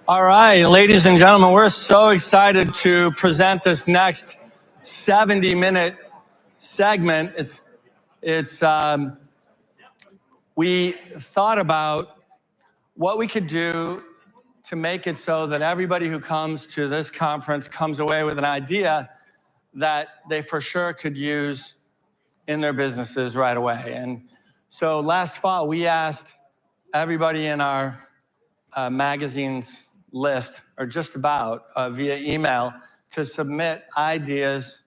All right, ladies and gentlemen, we're so excited to present this next 70-minute segment. We thought about what we could do to make it so that everybody who comes to this conference comes away with an idea that they for sure could use in their businesses right away. And so last fall, we asked everybody in our magazine's list, or just about via email, to submit ideas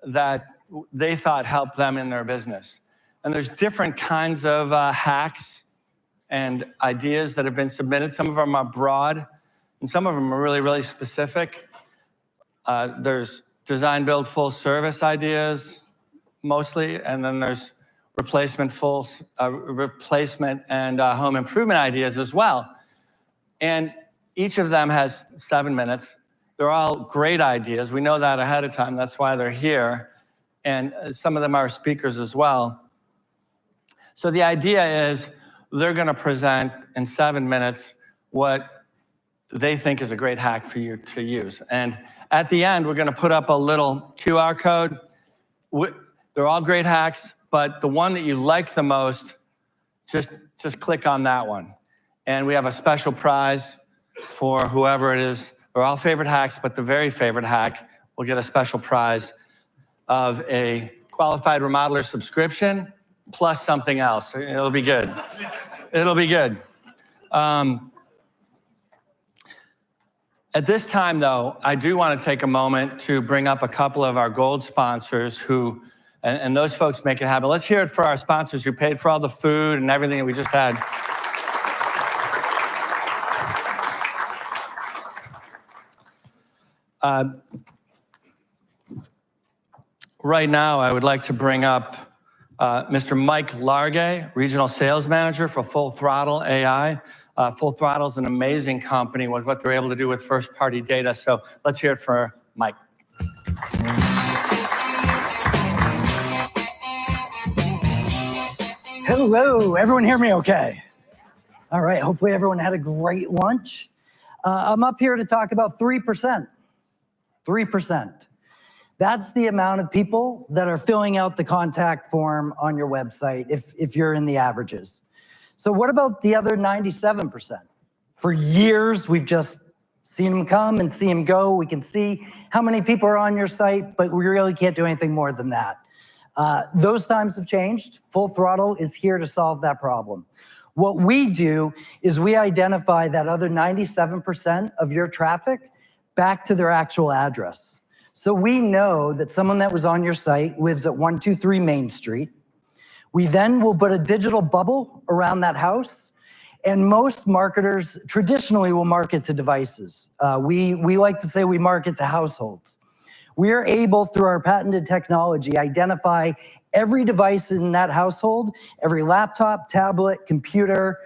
that they thought helped them in their business. And there's different kinds of hacks and ideas that have been submitted. Some of them are broad, and some of them are really, really specific. There's design, build, full service ideas, mostly, and then there's replacement and home improvement ideas as well. And each of them has 7 minutes. They're all great ideas. We know that ahead of time. That's why they're here. And some of them are speakers as well. So the idea is they're going to present in 7 minutes what they think is a great hack for you to use. And at the end, we're going to put up a little QR code. They're all great hacks, but the one that you like the most, just click on that one. And we have a special prize for whoever it is. They're all favorite hacks, but the very favorite hack will get a special prize of a qualified Remodeler subscription plus something else. It'll be good. It'll be good. At this time, though, I do want to take a moment to bring up a couple of our gold sponsors who, and those folks make it happen. Let's hear it for our sponsors who paid for all the food and everything that we just had. Right now, I would like to bring up Mr. Mike Largay, Regional Sales Manager for Full Throttle AI. Full Throttle is an amazing company with what they're able to do with first-party data. So let's hear it for Mike. Hello, everyone hear me okay? All right, hopefully everyone had a great lunch. I'm up here to talk about 3%. 3%. That's the amount of people that are filling out the contact form on your website if you're in the averages. So what about the other 97%? For years, we've just seen them come and see them go. We can see how many people are on your site, but we really can't do anything more than that. Those times have changed. Full Throttle is here to solve that problem. What we do is we identify that other 97% of your traffic back to their actual address. So we know that someone that was on your site lives at 123 Main Street. We then will put a digital bubble around that house, and most marketers traditionally will market to devices. We like to say we market to households. We are able, through our patented technology, identify every device in that household, every laptop, tablet, computer,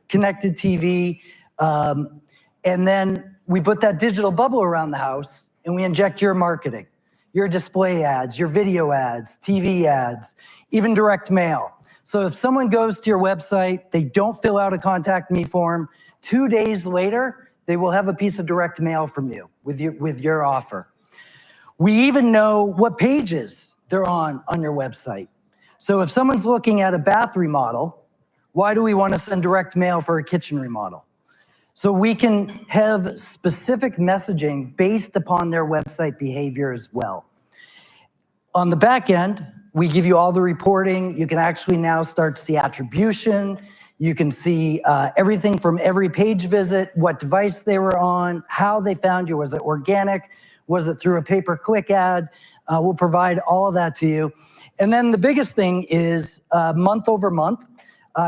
connected TV, and then we put that digital bubble around the house and we inject your marketing, your display ads, your video ads, TV ads, even direct mail. So if someone goes to your website, they don't fill out a contact me form, 2 days later, they will have a piece of direct mail from you with your offer. We even know what pages they're on your website. So if someone's looking at a bath remodel, why do we want to send direct mail for a kitchen remodel? So we can have specific messaging based upon their website behavior as well. On the back end, we give you all the reporting. You can actually now start to see attribution. You can see everything from every page visit, what device they were on, how they found you. Was it organic? Was it through a pay-per-click ad? We'll provide all of that to you. And then the biggest thing is month over month,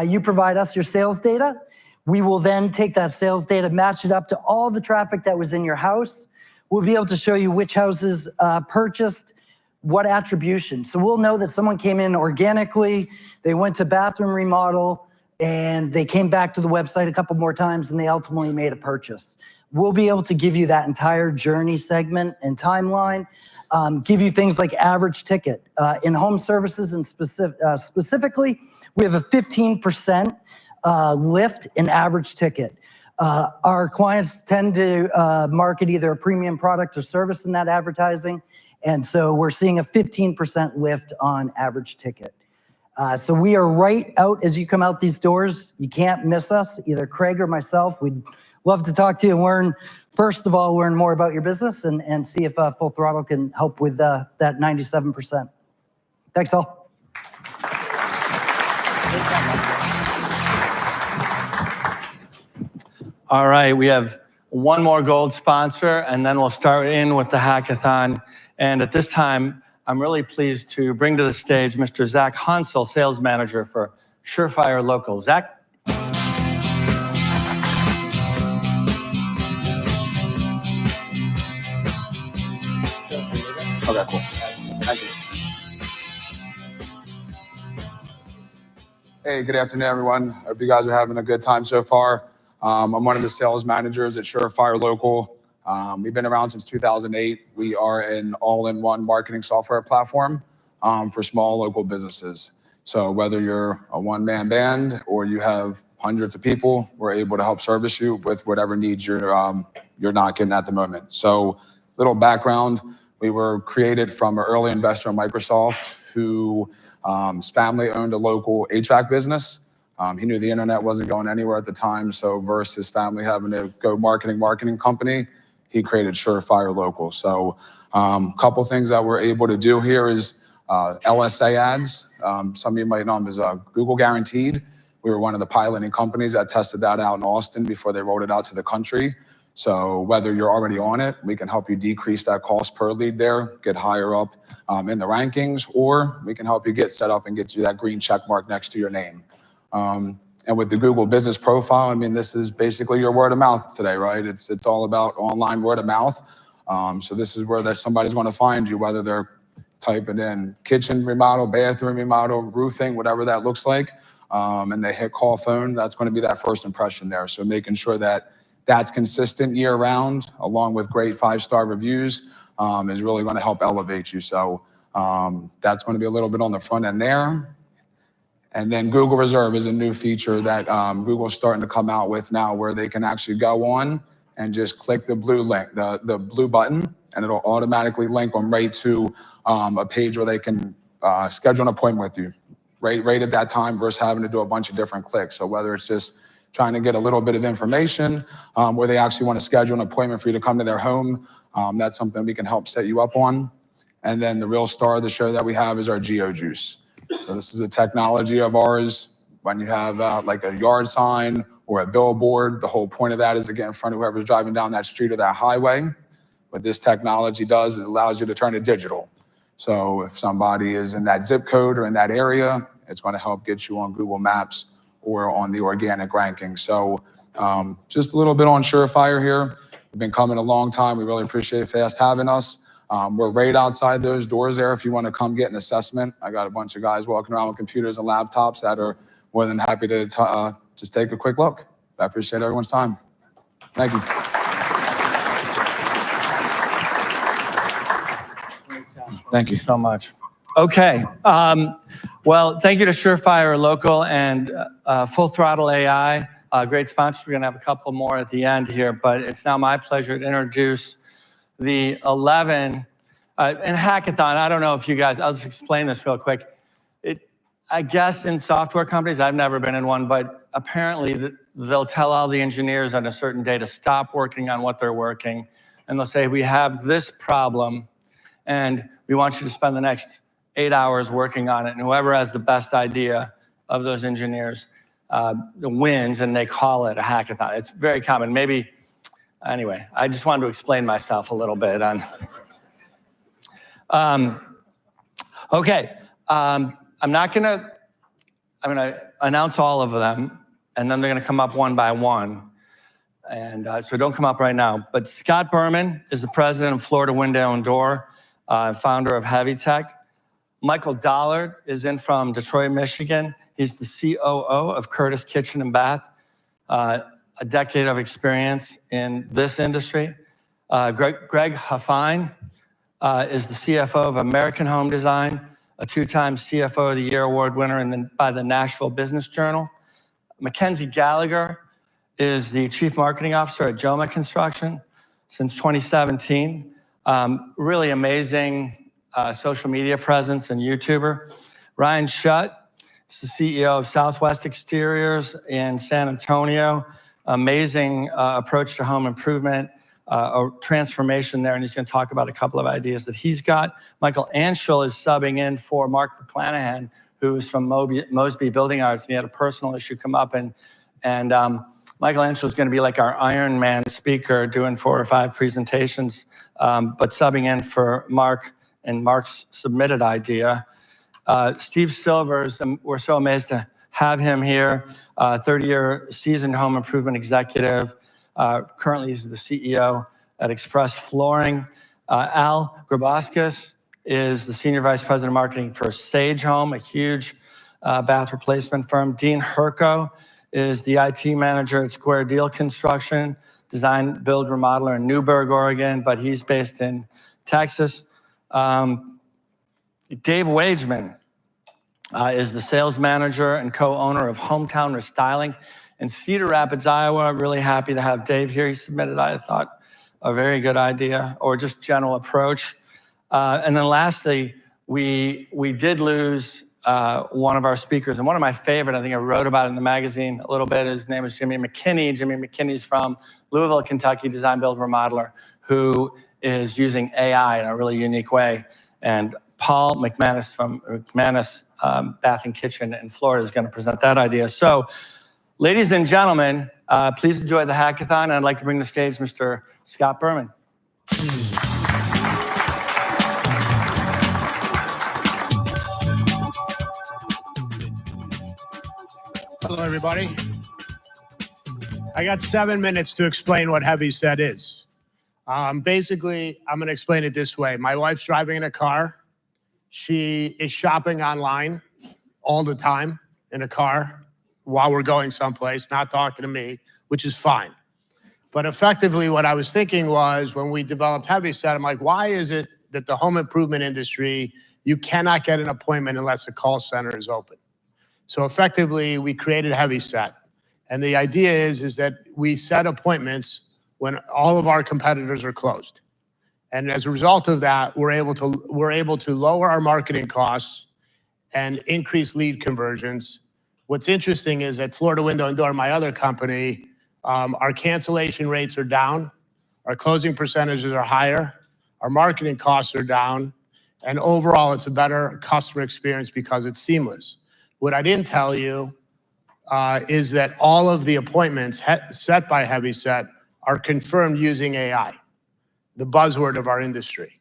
you provide us your sales data. We will then take that sales data, match it up to all the traffic that was in your house. We'll be able to show you which houses purchased what attribution. So we'll know that someone came in organically, they went to bathroom remodel, and they came back to the website a couple more times and they ultimately made a purchase. We'll be able to give you that entire journey segment and timeline, give you things like average ticket. In home services and specifically, we have a 15% lift in average ticket. Our clients tend to market either a premium product or service in that advertising, and so we're seeing a 15% lift on average ticket. So we are right out as you come out these doors. You can't miss us, either Craig or myself. We'd love to talk to you and learn, first of all, learn more about your business and see if Full Throttle can help with that 97%. Thanks all. All right, we have one more gold sponsor, and then we'll start in with the hackathon. And at this time, I'm really pleased to bring to the stage Mr. Zach Hansel, Sales Manager for Surefire Local. Zach? Okay, cool. Thank you. Hey, good afternoon, everyone. I hope you guys are having a good time so far. I'm one of the sales managers at Surefire Local. We've been around since 2008. We are an all-in-one marketing software platform for small local businesses. So whether you're a one-man band or you have hundreds of people, we're able to help service you with whatever needs you're not getting at the moment. So little background, we were created from an early investor in Microsoft whose family owned a local HVAC business. He knew the internet wasn't going anywhere at the time, so versus his family having to go marketing company, he created Surefire Local. So a couple things that we're able to do here is LSA ads. Some of you might know them as Google Guaranteed. We were one of the piloting companies that tested that out in Austin before they rolled it out to the country. So whether you're already on it, we can help you decrease that cost per lead there, get higher up in the rankings, or we can help you get set up and get you that green check mark next to your name. And with the Google Business Profile, I mean, this is basically your word of mouth today, right? It's all about online word of mouth. So this is where somebody's going to find you, whether they're typing in kitchen remodel, bathroom remodel, roofing, whatever that looks like, and they hit call phone, that's going to be that first impression there. So making sure that that's consistent year round, along with great 5-star reviews, is really going to help elevate you. So that's going to be a little bit on the front end there. And then Google Reserve is a new feature that Google's starting to come out with now, where they can actually go on and just click the blue link, the blue button, and it'll automatically link them right to a page where they can schedule an appointment with you right at that time versus having to do a bunch of different clicks. So whether it's just trying to get a little bit of information where they actually want to schedule an appointment for you to come to their home, that's something we can help set you up on. And then the real star of the show that we have is our GeoJuice. So this is a technology of ours. When you have like a yard sign or a billboard, the whole point of that is to get in front of whoever's driving down that street or that highway. What this technology does is it allows you to turn it digital. So if somebody is in that zip code or in that area, it's going to help get you on Google Maps or on the organic ranking. So just a little bit on Surefire here. We've been coming a long time. We really appreciate Fast having us. We're right outside those doors there if you want to come get an assessment. I got a bunch of guys walking around with computers and laptops that are more than happy to just take a quick look. I appreciate everyone's time. Thank you. Thank you so much. Okay. Well, thank you to Surefire Local and Full Throttle AI. Great sponsors. We're going to have a couple more at the end here, but it's now my pleasure to introduce the 11 in Hackathon. I don't know if you guys, I'll just explain this real quick. I guess in software companies, I've never been in one, but apparently they'll tell all the engineers on a certain day to stop working on what they're working. And they'll say, we have this problem and we want you to spend the next 8 hours working on it. And whoever has the best idea of those engineers wins, and they call it a hackathon. It's very common. Maybe, anyway, I just wanted to explain myself a little bit on. Okay. I'm gonna announce all of them, and then they're gonna come up one by one. And so don't come up right now. But Scott Berman is the president of Florida Window and Door, founder of Heavy Tech. Michael Dollard is in from Detroit, Michigan. He's the COO of Curtis Kitchen and Bath, a decade of experience in this industry. Greg Huffine is the CFO of American Home Design, a 2-time CFO of the Year award winner by the Nashville Business Journal. Mackenzie Gallagher is the Chief Marketing Officer at Joma Construction since 2017. Really amazing social media presence and YouTuber. Ryan Shutt is the CEO of Southwest Exteriors in San Antonio. Amazing approach to home improvement, a transformation there, and he's going to talk about a couple of ideas that he's got. Michael Anschel is subbing in for Mark McClanahan, who is from Mosby Building Arts, and he had a personal issue come up, and Michael Anschel is going to be like our Iron Man speaker, doing 4 or 5 presentations, but subbing in for Mark and Mark's submitted idea. Steve Silvers, we're so amazed to have him here, 30-year seasoned home improvement executive. Currently, he's the CEO at Express Flooring. Al Grabowskis is the Senior Vice President of Marketing for Sage Home, a huge bath replacement firm. Dean Herco is the IT manager at Square Deal Construction, design, build, remodeler in Newburgh, Oregon, but he's based in Texas. Dave Wageman is the sales manager and co-owner of Hometown Restyling in Cedar Rapids, Iowa. Really happy to have Dave here. He submitted, I thought, a very good idea, or just general approach. And then lastly, we did lose one of our speakers, and one of my favorite, I think I wrote about it in the magazine a little bit, his name is Jimmy McKinney. Jimmy McKinney's from Louisville, Kentucky, design, build, remodeler, who is using AI in a really unique way. And Paul McManus from McManus Bath and Kitchen in Florida is going to present that idea. So, ladies and gentlemen, please enjoy the hackathon. And I'd like to bring to the stage Mr. Scott Berman. Hello, everybody. I got 7 minutes to explain what heavy set is. Basically, I'm going to explain it this way. My wife's driving in a car. She is shopping online all the time in a car while we're going someplace, not talking to me, which is fine. But effectively, what I was thinking was, when we developed heavy set, I'm like, why is it that the home improvement industry, you cannot get an appointment unless a call center is open? So effectively, we created heavy set. And the idea is that we set appointments when all of our competitors are closed. And as a result of that, we're able to lower our marketing costs and increase lead conversions. What's interesting is at Florida Window and Door, my other company, our cancellation rates are down, our closing percentages are higher, our marketing costs are down, and overall, it's a better customer experience because it's seamless. What I didn't tell you is that all of the appointments set by Heavy Set are confirmed using AI, the buzzword of our industry.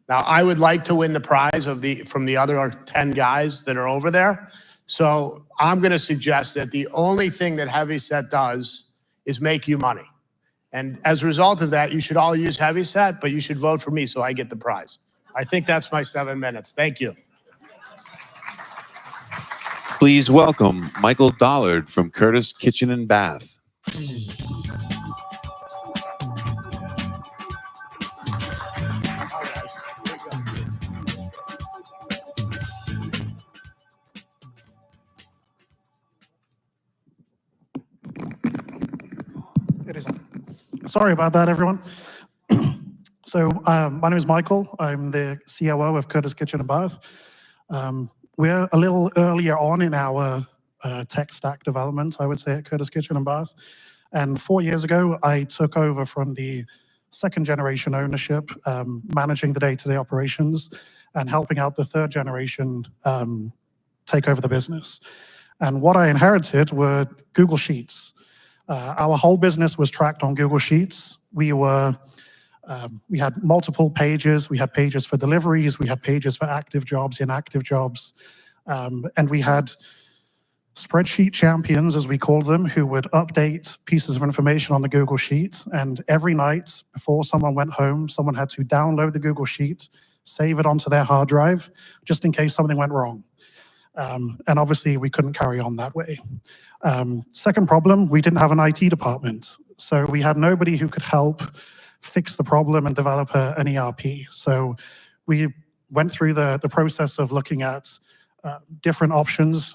Now, I would like to win the prize from the other 10 guys that are over there. So I'm going to suggest that the only thing that Heavy Set does is make you money. And as a result of that, you should all use Heavy Set, but you should vote for me so I get the prize. I think that's my 7 minutes. Thank you. Please welcome Michael Dollard from Curtis Kitchen and Bath. It is on. Sorry about that, everyone. So my name is Michael. I'm the COO of Curtis Kitchen and Bath. We're a little earlier on in our tech stack development, I would say, at Curtis Kitchen and Bath. And 4 years ago, I took over from the second generation ownership, managing the day-to-day operations and helping out the third generation take over the business. And what I inherited were Google Sheets. Our whole business was tracked on Google Sheets. We had multiple pages. We had pages for deliveries. We had pages for active jobs, inactive jobs. And we had spreadsheet champions, as we called them, who would update pieces of information on the Google Sheet. And every night before someone went home, someone had to download the Google Sheet, save it onto their hard drive, just in case something went wrong. And obviously, we couldn't carry on that way. Second problem, we didn't have an IT department. So we had nobody who could help fix the problem and develop an ERP. So we went through the process of looking at different options.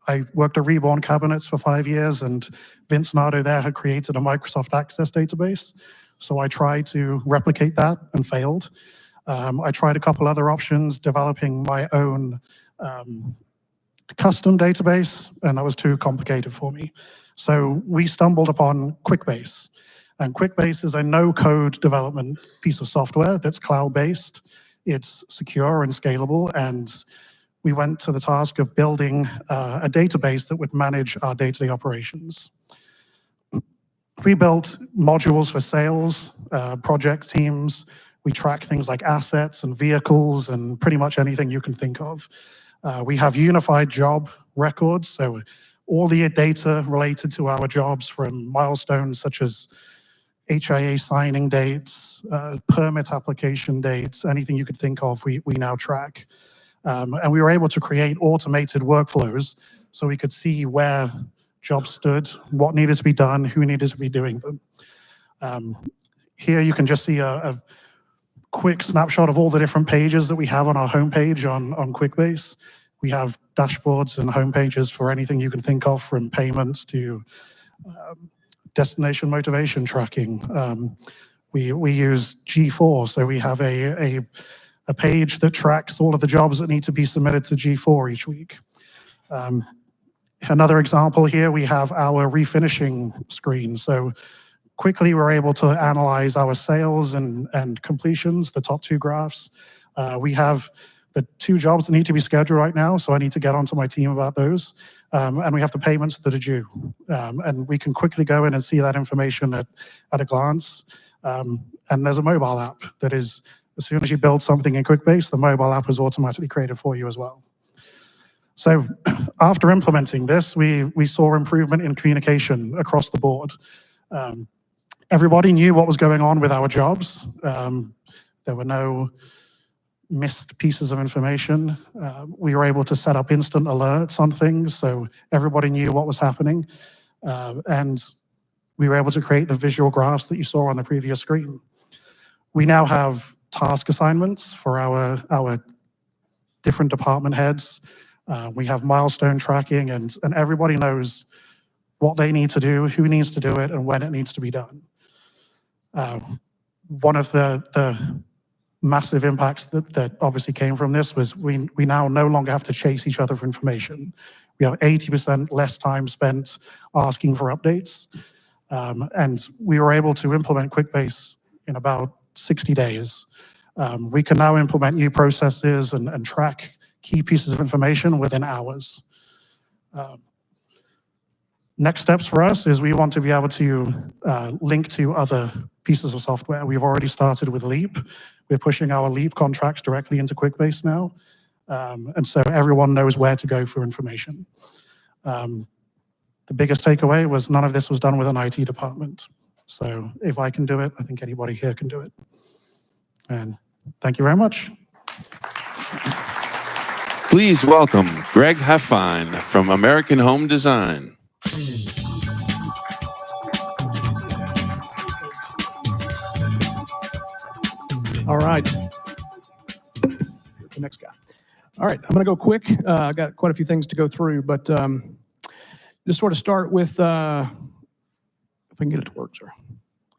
I worked at Reborn Cabinets for 5 years, and Vince Nardo there had created a Microsoft Access database. So I tried to replicate that and failed. I tried a couple other options, developing my own custom database, and that was too complicated for me. So we stumbled upon QuickBase. And QuickBase is a no-code development piece of software that's cloud-based. It's secure and scalable, and we went to the task of building a database that would manage our day-to-day operations. We built modules for sales, project teams. We track things like assets and vehicles and pretty much anything you can think of. We have unified job records, so all the data related to our jobs, from milestones such as HIA signing dates, permit application dates, anything you could think of, we now track. And we were able to create automated workflows so we could see where jobs stood, what needed to be done, who needed to be doing them. Here you can just see a quick snapshot of all the different pages that we have on our homepage on QuickBase. We have dashboards and homepages for anything you can think of, from payments to destination motivation tracking. We use G4, so we have a page that tracks all of the jobs that need to be submitted to G4 each week. Another example here, we have our refinishing screen. So quickly we're able to analyze our sales and completions, the top two graphs. We have the 2 jobs that need to be scheduled right now, so I need to get onto my team about those. And we have the payments that are due. And we can quickly go in and see that information at a glance. And there's a mobile app that is, as soon as you build something in QuickBase, the mobile app is automatically created for you as well. So after implementing this, we saw improvement in communication across the board. Everybody knew what was going on with our jobs. There were no missed pieces of information. We were able to set up instant alerts on things, so everybody knew what was happening. And we were able to create the visual graphs that you saw on the previous screen. We now have task assignments for our different department heads. We have milestone tracking, and everybody knows what they need to do, who needs to do it, and when it needs to be done. One of the massive impacts that obviously came from this was we now no longer have to chase each other for information. We have 80% less time spent asking for updates. And we were able to implement QuickBase in about 60 days. We can now implement new processes and track key pieces of information within hours. Next steps for us is we want to be able to link to other pieces of software. We've already started with Leap. We're pushing our Leap contracts directly into QuickBase now. And so everyone knows where to go for information. The biggest takeaway was none of this was done with an IT department. So if I can do it, I think anybody here can do it. And thank you very much. Please welcome Greg Heffine from American Home Design. All right. The next guy. All right, I'm going to go quick. I got quite a few things to go through, but just sort of start with, if I can get it to work, sir.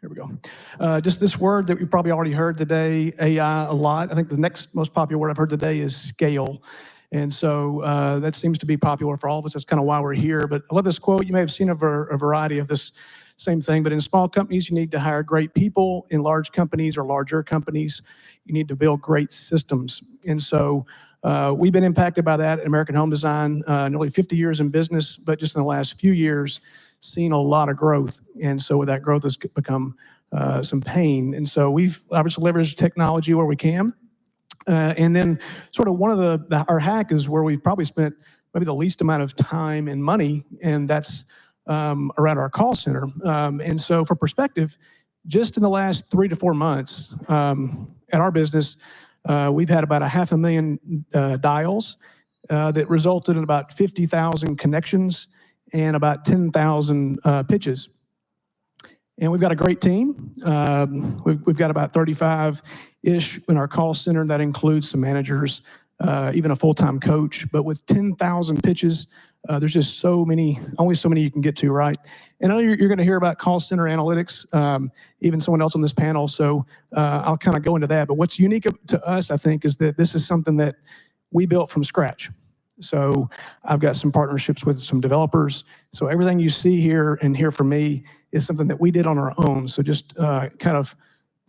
Here we go. Just this word that we probably already heard today, AI, a lot. I think the next most popular word I've heard today is scale. And so that seems to be popular for all of us. That's kind of why we're here. But I love this quote. You may have seen a variety of this same thing. But in small companies, you need to hire great people. In large companies or larger companies, you need to build great systems. And so we've been impacted by that at American Home Design, nearly 50 years in business, but just in the last few years, seen a lot of growth. And so with that growth has become some pain. And so we've obviously leveraged technology where we can. And then sort of one of our hack is where we've probably spent maybe the least amount of time and money, and that's around our call center. And so for perspective, just in the last 3 to 4 months at our business, we've had about 500,000 dials that resulted in about 50,000 connections and about 10,000 pitches. And we've got a great team. We've got about 35-ish in our call center. That includes some managers, even a full-time coach. But with 10,000 pitches, There's just only so many you can get to, right? And I know you're going to hear about call center analytics, even someone else on this panel, so I'll kind of go into that. But what's unique to us, I think, is that this is something that we built from scratch. So I've got some partnerships with some developers. So everything you see here and hear from me is something that we did on our own. So just kind of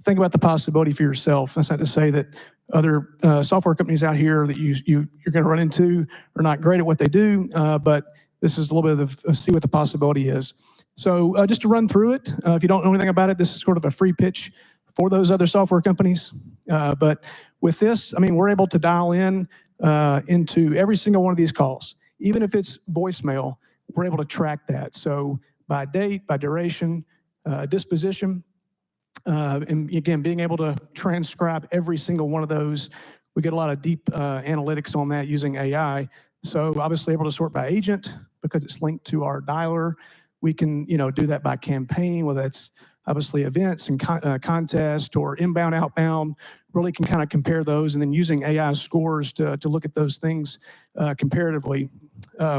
think about the possibility for yourself. That's not to say that other software companies out here that you're going to run into are not great at what they do, but this is a little bit of see what the possibility is. So just to run through it, if you don't know anything about it, this is sort of a free pitch for those other software companies. But with this, I mean, we're able to dial in into every single one of these calls. Even if it's voicemail, we're able to track that. So by date, by duration, disposition, and again, being able to transcribe every single one of those. We get a lot of deep analytics on that using AI. So obviously able to sort by agent because it's linked to our dialer. We can, do that by campaign, whether that's obviously events and contest or inbound, outbound. Really can kind of compare those, and then using AI scores to look at those things comparatively.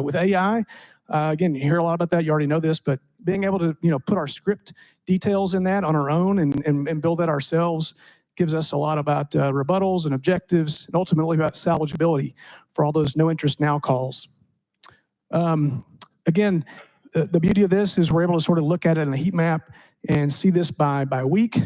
With AI, again, you hear a lot about that. You already know this, but being able to put our script details in that on our own and build that ourselves gives us a lot about rebuttals and objectives, and ultimately about salvageability for all those no interest now calls. Again, the beauty of this is we're able to sort of look at it in a heat map and see this by week,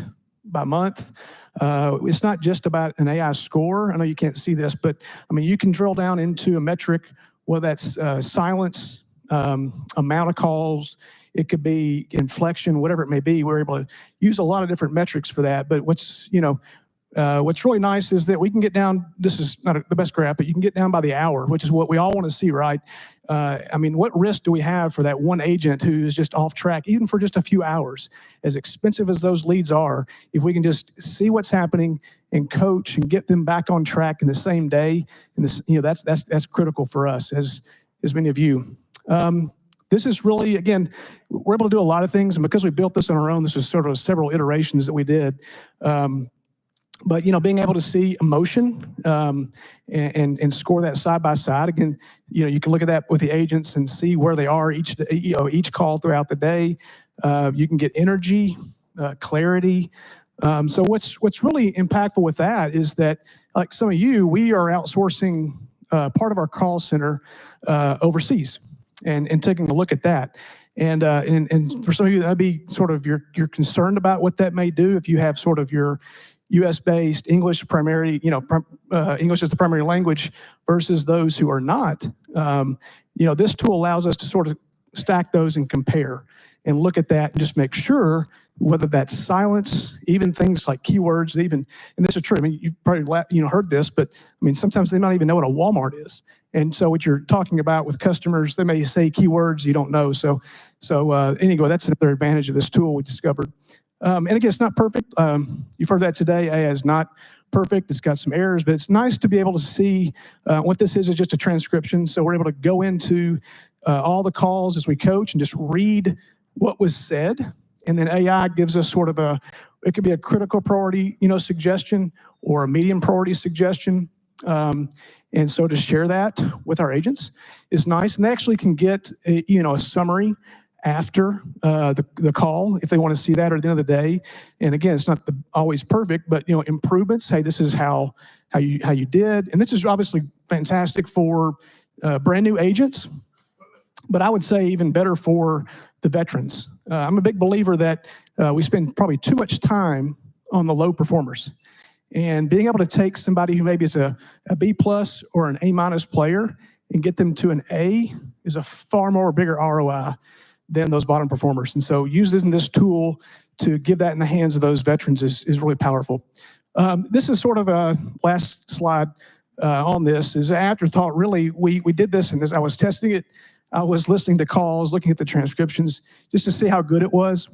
by month. It's not just about an AI score. I know you can't see this, but I mean, you can drill down into a metric, whether that's silence, amount of calls, it could be inflection, whatever it may be. We're able to use a lot of different metrics for that. But what's really nice is that we can get down, this is not the best graph, but you can get down by the hour, which is what we all want to see, right? I mean, what risk do we have for that one agent who's just off track, even for just a few hours? As expensive as those leads are, if we can just see what's happening and coach and get them back on track in the same day, and this, that's critical for us, as many of you. This is really, again, we're able to do a lot of things, and because we built this on our own, this was sort of several iterations that we did. But being able to see emotion and score that side by side. Again, you can look at that with the agents and see where they are each call throughout the day. You can get energy, clarity. So what's really impactful with that is that, like some of you, we are outsourcing part of our call center overseas and taking a look at that. And for some of you, that'd be sort of you're concerned about what that may do if you have sort of your U.S.-based English primary, English is the primary language versus those who are not. This tool allows us to sort of stack those and compare and look at that and just make sure whether that's silence, even things like keywords, and this is true. I mean, you've probably heard this, but I mean, sometimes they don't even know what a Walmart is. And so what you're talking about with customers, they may say keywords you don't know. So anyway, that's another advantage of this tool we discovered. And again, it's not perfect. You've heard that today. AI is not perfect. It's got some errors, but it's nice to be able to see what this is just a transcription. So we're able to go into all the calls as we coach and just read what was said. And then AI gives us sort of it could be a critical priority, suggestion or a medium priority suggestion. And so to share that with our agents is nice. And they actually can get a summary after the call if they want to see that, or at the end of the day. And again, it's not always perfect, but improvements. Hey, this is how you did, and this is obviously fantastic for brand new agents. But I would say even better for the veterans. I'm a big believer that we spend probably too much time on the low performers, and being able to take somebody who maybe is a B+ or an A- player and get them to an A is a far more bigger ROI than those bottom performers. And so using this tool to give that in the hands of those veterans is really powerful. This is sort of a last slide on this, is an afterthought. Really, we did this, and as I was testing it, I was listening to calls, looking at the transcriptions, just to see how good it was.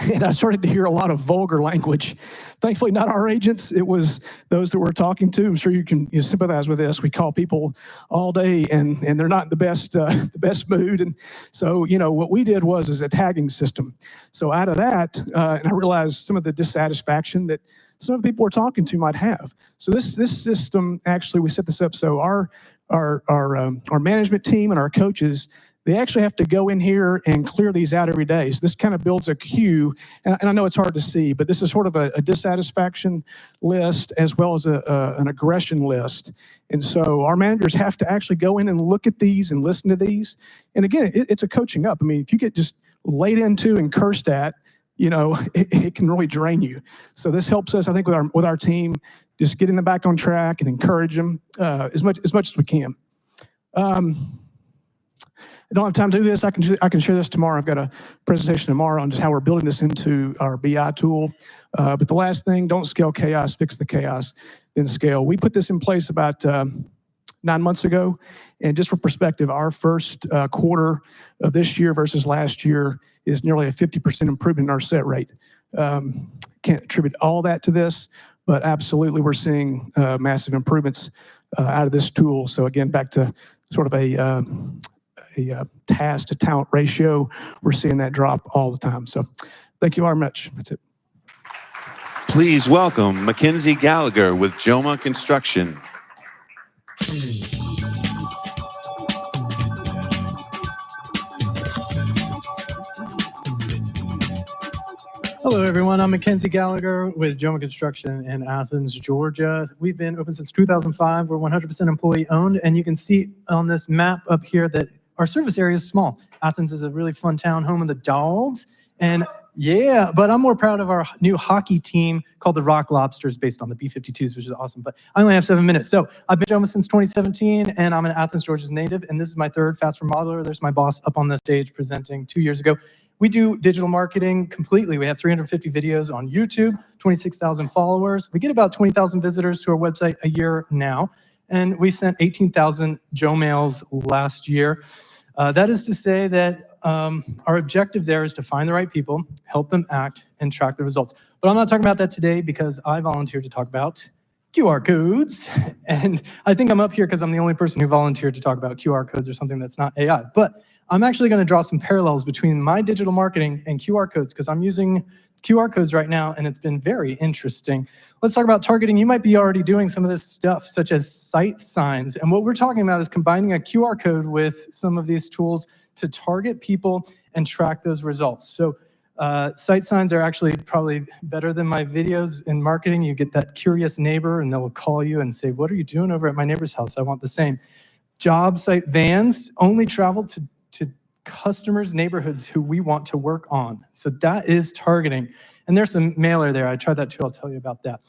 And I started to hear a lot of vulgar language. Thankfully, not our agents. It was those that we're talking to. I'm sure you can sympathize with this. We call people all day, and they're not in the best mood. And so, what we did was a tagging system. So out of that, and I realized some of the dissatisfaction that some of the people we're talking to might have. So this system, actually, we set this up so our our management team and our coaches, they actually have to go in here and clear these out every day. So this kind of builds a queue, and I know it's hard to see, but this is sort of a dissatisfaction list as well as an aggression list. And so our managers have to actually go in and look at these and listen to these. And again, it's a coaching up. I mean, if you get just laid into and cursed at, you know, it can really drain you. So this helps us, I think, with our team, just getting them back on track and encourage them as much as we can. I don't have time to do this. I can share this tomorrow. I've got a presentation tomorrow on just how we're building this into our BI tool. But the last thing, don't scale chaos, fix the chaos, then scale. We put this in place about 9 months ago. And just for perspective, our first quarter of this year versus last year is nearly a 50% improvement in our set rate. Can't attribute all that to this, but absolutely we're seeing massive improvements out of this tool. So again, back to sort of a task to talent ratio, we're seeing that drop all the time. So thank you very much. That's it. Please welcome Mackenzie Gallagher with Joma Construction. Hello, everyone. I'm Mackenzie Gallagher with Joma Construction in Athens, Georgia. We've been open since 2005. We're 100% employee owned, and you can see on this map up here that our service area is small. Athens is a really fun town, home of the Dogs, and yeah, but I'm more proud of our new hockey team called the Rock Lobsters, based on the B-52s, which is awesome. But I only have 7 minutes. So I've been Joma since 2017, and I'm an Athens, Georgia's native, and this is my third Fast Remodeler. There's my boss up on the stage presenting 2 years ago. We do digital marketing completely. We have 350 videos on YouTube, 26,000 followers. We get about 20,000 visitors to our website a year now, and we sent 18,000 Joe mails last year. That is to say that our objective there is to find the right people, help them act, and track the results. But I'm not talking about that today because I volunteered to talk about QR codes. And I think I'm up here because I'm the only person who volunteered to talk about QR codes or something that's not AI. But I'm actually going to draw some parallels between my digital marketing and QR codes because I'm using QR codes right now, and it's been very interesting. Let's talk about targeting. You might be already doing some of this stuff, such as site signs. And what we're talking about is combining a QR code with some of these tools to target people and track those results. So site signs are actually probably better than my videos in marketing. You get that curious neighbor, and they'll call you and say, what are you doing over at my neighbor's house? I want the same. Job site vans only travel to customers' neighborhoods who we want to work on. So that is targeting. And there's some mailer there. I tried that too. I'll tell you about that.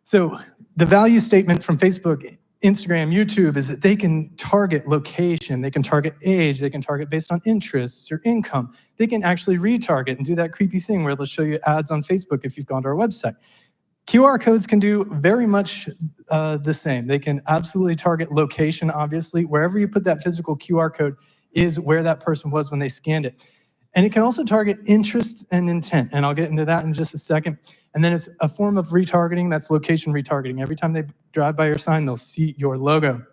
So the value statement from Facebook, Instagram, YouTube is that they can target location, they can target age, they can target based on interests or income. They can actually retarget and do that creepy thing where they'll show you ads on Facebook if you've gone to our website. QR codes can do very much the same. They can absolutely target location, obviously. Wherever you put that physical QR code is where that person was when they scanned it. And it can also target interest and intent, and I'll get into that in just a second. And then it's a form of retargeting, that's location retargeting. Every time they drive by your sign, they'll see your logo.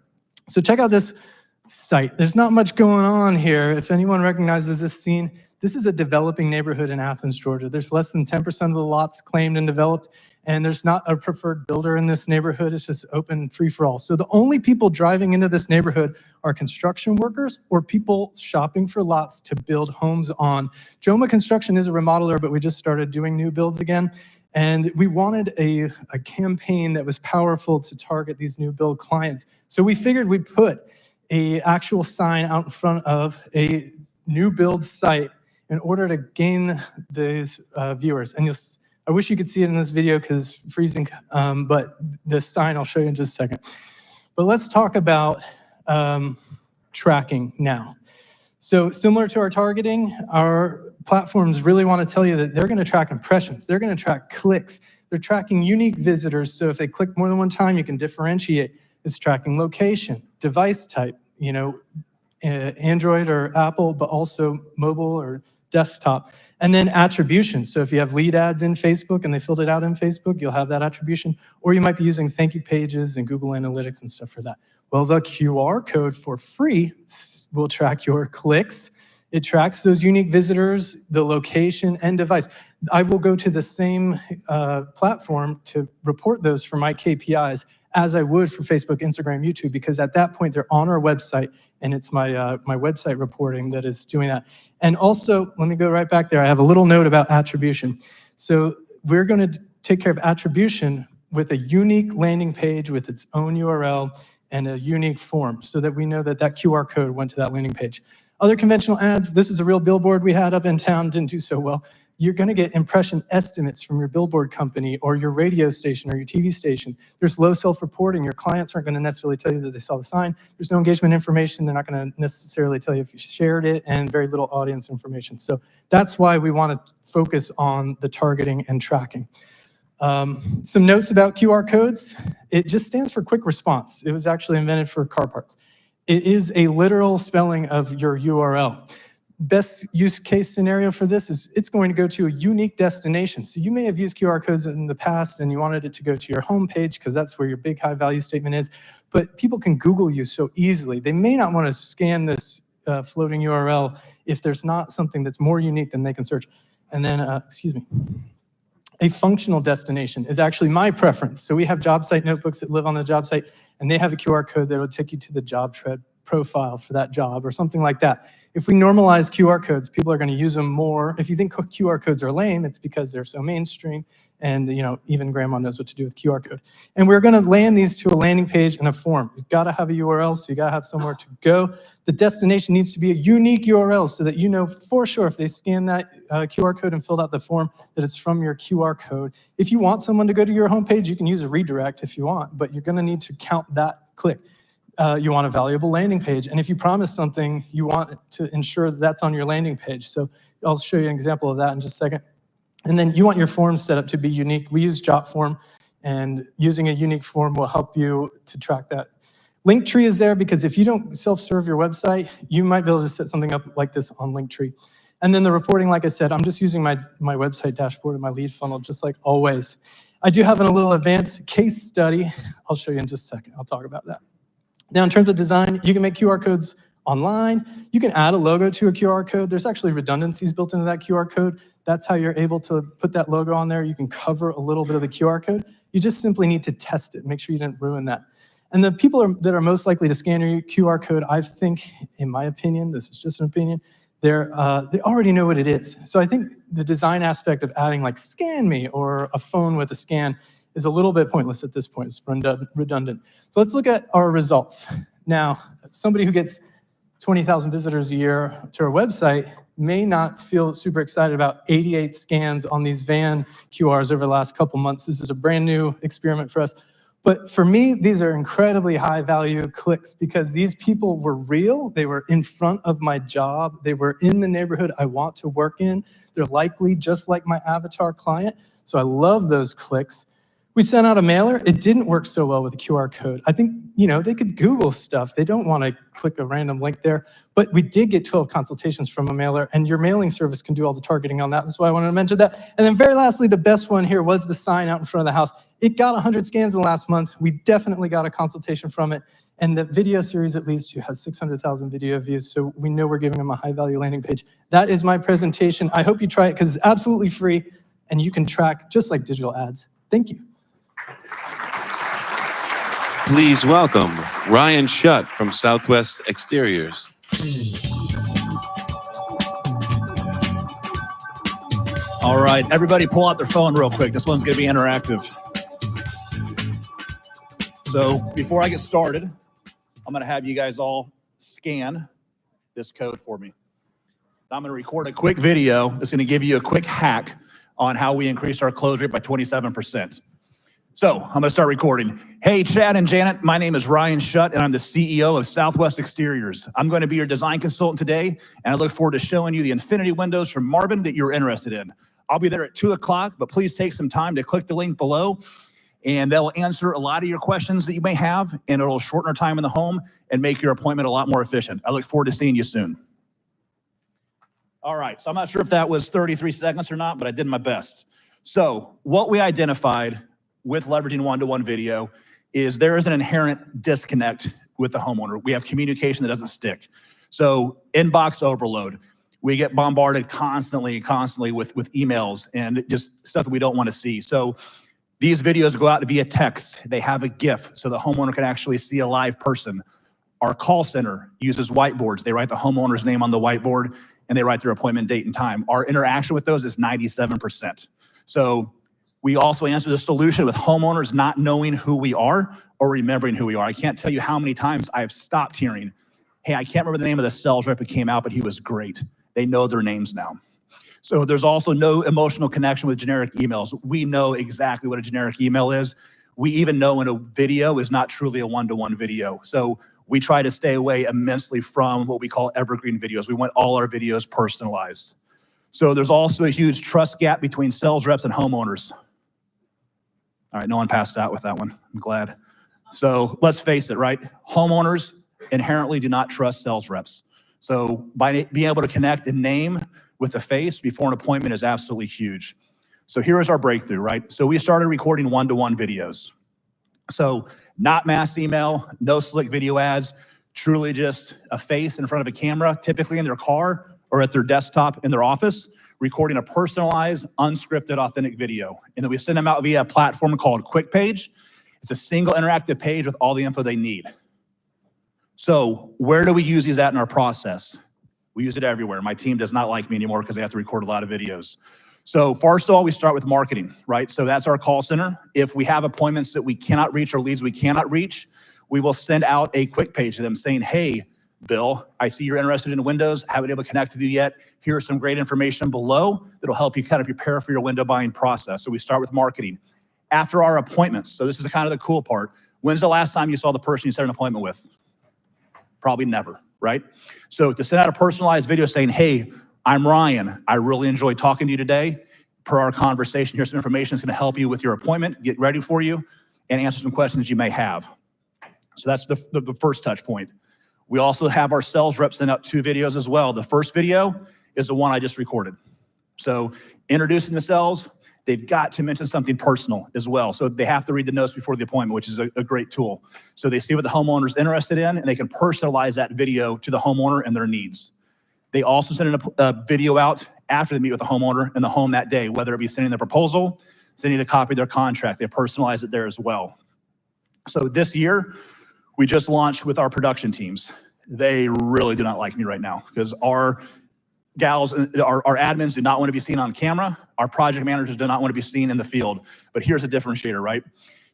So check out this site. There's not much going on here. If anyone recognizes this scene, this is a developing neighborhood in Athens, Georgia. There's less than 10% of the lots claimed and developed, and there's not a preferred builder in this neighborhood. It's just open, free for all. So the only people driving into this neighborhood are construction workers or people shopping for lots to build homes on. Joma Construction is a remodeler, but we just started doing new builds again. And we wanted a campaign that was powerful to target these new build clients. So we figured we'd put an actual sign out in front of a new build site in order to gain these viewers. And I wish you could see it in this video because it's freezing, but this sign I'll show you in just a second. But let's talk about tracking now. So similar to our targeting, our platforms really want to tell you that they're going to track impressions. They're going to track clicks. They're tracking unique visitors. So if they click more than one time, you can differentiate. It's tracking location, device type, you know, Android or Apple, but also mobile or desktop. And then attribution. So if you have lead ads in Facebook and they filled it out in Facebook, you'll have that attribution. Or you might be using thank you pages and Google Analytics and stuff for that. Well, the QR code for free will track your clicks. It tracks those unique visitors, the location, and device. I will go to the same platform to report those for my KPIs as I would for Facebook, Instagram, YouTube, because at that point they're on our website, and it's my my website reporting that is doing that. And also, let me go right back there. I have a little note about attribution. So we're going to take care of attribution with a unique landing page with its own URL and a unique form, so that we know that that QR code went to that landing page. Other conventional ads, this is a real billboard we had up in town, didn't do so well. You're going to get impression estimates from your billboard company or your radio station or your TV station. There's low self-reporting. Your clients aren't going to necessarily tell you that they saw the sign. There's no engagement information. They're not going to necessarily tell you if you shared it, and very little audience information. So that's why we want to focus on the targeting and tracking. Some notes about QR codes. It just stands for quick response. It was actually invented for car parts. It is a literal spelling of your URL. Best use case scenario for this is it's going to go to a unique destination. So you may have used QR codes in the past and you wanted it to go to your home page because that's where your big high value statement is, but people can Google you so easily. They may not want to scan this floating URL if there's not something that's more unique than they can search. And then, excuse me. A functional destination is actually my preference. So we have job site notebooks that live on the job site, and they have a QR code that will take you to the job thread profile for that job or something like that. If we normalize QR codes, people are going to use them more. If you think QR codes are lame, it's because they're so mainstream, and even grandma knows what to do with QR code. And we're going to land these to a landing page and a form. You've got to have a URL, so you got to have somewhere to go. The destination needs to be a unique URL so that you know for sure if they scan that QR code and filled out the form that it's from your QR code. If you want someone to go to your homepage, you can use a redirect if you want, but you're going to need to count that click. You want a valuable landing page, and if you promise something, you want to ensure that that's on your landing page. So I'll show you an example of that in just a second. And then you want your form set up to be unique. We use JotForm, and using a unique form will help you to track that. Linktree is there because if you don't self-serve your website, you might be able to set something up like this on Linktree. And then the reporting, like I said, I'm just using my website dashboard and my lead funnel, just like always. I do have a little advanced case study. I'll show you in just a second. I'll talk about that. Now, in terms of design, you can make QR codes online. You can add a logo to a QR code. There's actually redundancies built into that QR code. That's how you're able to put that logo on there. You can cover a little bit of the QR code. You just simply need to test it. Make sure you didn't ruin that. And the people that are most likely to scan your QR code, I think, in my opinion, this is just an opinion, they already know what it is. So I think the design aspect of adding like scan me or a phone with a scan is a little bit pointless at this point. It's redundant. So let's look at our results. Now, somebody who gets 20,000 visitors a year to our website may not feel super excited about 88 scans on these van QRs over the last couple months. This is a brand new experiment for us. But for me, these are incredibly high value clicks because these people were real. They were in front of my job. They were in the neighborhood I want to work in. They're likely just like my avatar client. So I love those clicks. We sent out a mailer. It didn't work so well with the QR code. I think, they could Google stuff. They don't want to click a random link there. But we did get 12 consultations from a mailer, and your mailing service can do all the targeting on that. That's why I wanted to mention that. And then very lastly, the best one here was the sign out in front of the house. It got 100 scans in the last month. We definitely got a consultation from it. And the video series at least has 600,000 video views. So we know we're giving them a high value landing page. That is my presentation. I hope you try it because it's absolutely free and you can track just like digital ads. Thank you. Please welcome Ryan Shutt from Southwest Exteriors. All right, everybody pull out their phone real quick. This one's gonna be interactive. So before I get started, I'm gonna have you guys all scan this code for me. I'm gonna record a quick video that's gonna give you a quick hack on how we increased our close rate by 27%. So I'm gonna start recording. Hey, Chad and Janet, my name is Ryan Shutt, and I'm the CEO of Southwest Exteriors. I'm gonna be your design consultant today, and I look forward to showing you the infinity windows from Marvin that you're interested in. I'll be there at 2 o'clock, but please take some time to click the link below, and they'll answer a lot of your questions that you may have, and it'll shorten our time in the home and make your appointment a lot more efficient. I look forward to seeing you soon. All right, so I'm not sure if that was 33 seconds or not, but I did my best. So what we identified with leveraging one-to-one video is there is an inherent disconnect with the homeowner. We have communication that doesn't stick. So inbox overload. We get bombarded constantly with emails and just stuff that we don't want to see. So These videos go out via text. They have a GIF, so the homeowner can actually see a live person. Our call center uses whiteboards. They write the homeowner's name on the whiteboard, and they write their appointment date and time. Our interaction with those is 97%. So we also answer the solution with homeowners not knowing who we are or remembering who we are. I can't tell you how many times I've stopped hearing, hey, I can't remember the name of the sales rep who came out, but he was great. They know their names now. So there's also no emotional connection with generic emails. We know exactly what a generic email is. We even know when a video is not truly a one-to-one video. So we try to stay away immensely from what we call evergreen videos. We want all our videos personalized. So there's also a huge trust gap between sales reps and homeowners. All right, no one passed out with that one. I'm glad. So let's face it, right? Homeowners inherently do not trust sales reps. So by being able to connect a name with a face before an appointment is absolutely huge. So here is our breakthrough, right? So we started recording one-to-one videos. So not mass email, no slick video ads, truly just a face in front of a camera, typically in their car or at their desktop in their office, recording a personalized, unscripted, authentic video. And then we send them out via a platform called QuickPage. It's a single interactive page with all the info they need. So where do we use these at in our process? We use it everywhere. My team does not like me anymore because they have to record a lot of videos. So first of all, we start with marketing, right? So that's our call center. If we have appointments that we cannot reach or leads we cannot reach, we will send out a quick page to them saying, hey, Bill, I see you're interested in Windows. Haven't been able to connect with you yet. Here's some great information below that'll help you kind of prepare for your window buying process. So we start with marketing. After our appointments, so this is kind of the cool part. When's the last time you saw the person you set an appointment with? Probably never, right? So to send out a personalized video saying, hey, I'm Ryan. I really enjoyed talking to you today. Per our conversation, here's some information that's going to help you with your appointment, get ready for you, and answer some questions you may have. So that's the first touch point. We also have our sales reps send out 2 videos as well. The first video is the one I just recorded. So introducing themselves, they've got to mention something personal as well. So they have to read the notes before the appointment, which is a great tool. So they see what the homeowner's interested in, and they can personalize that video to the homeowner and their needs. They also send a video out after they meet with the homeowner in the home that day, whether it be sending the proposal, sending a copy of their contract. They personalize it there as well. So this year, we just launched with our production teams. They really do not like me right now because our gals, our admins do not want to be seen on camera. Our project managers do not want to be seen in the field. But here's a differentiator, right?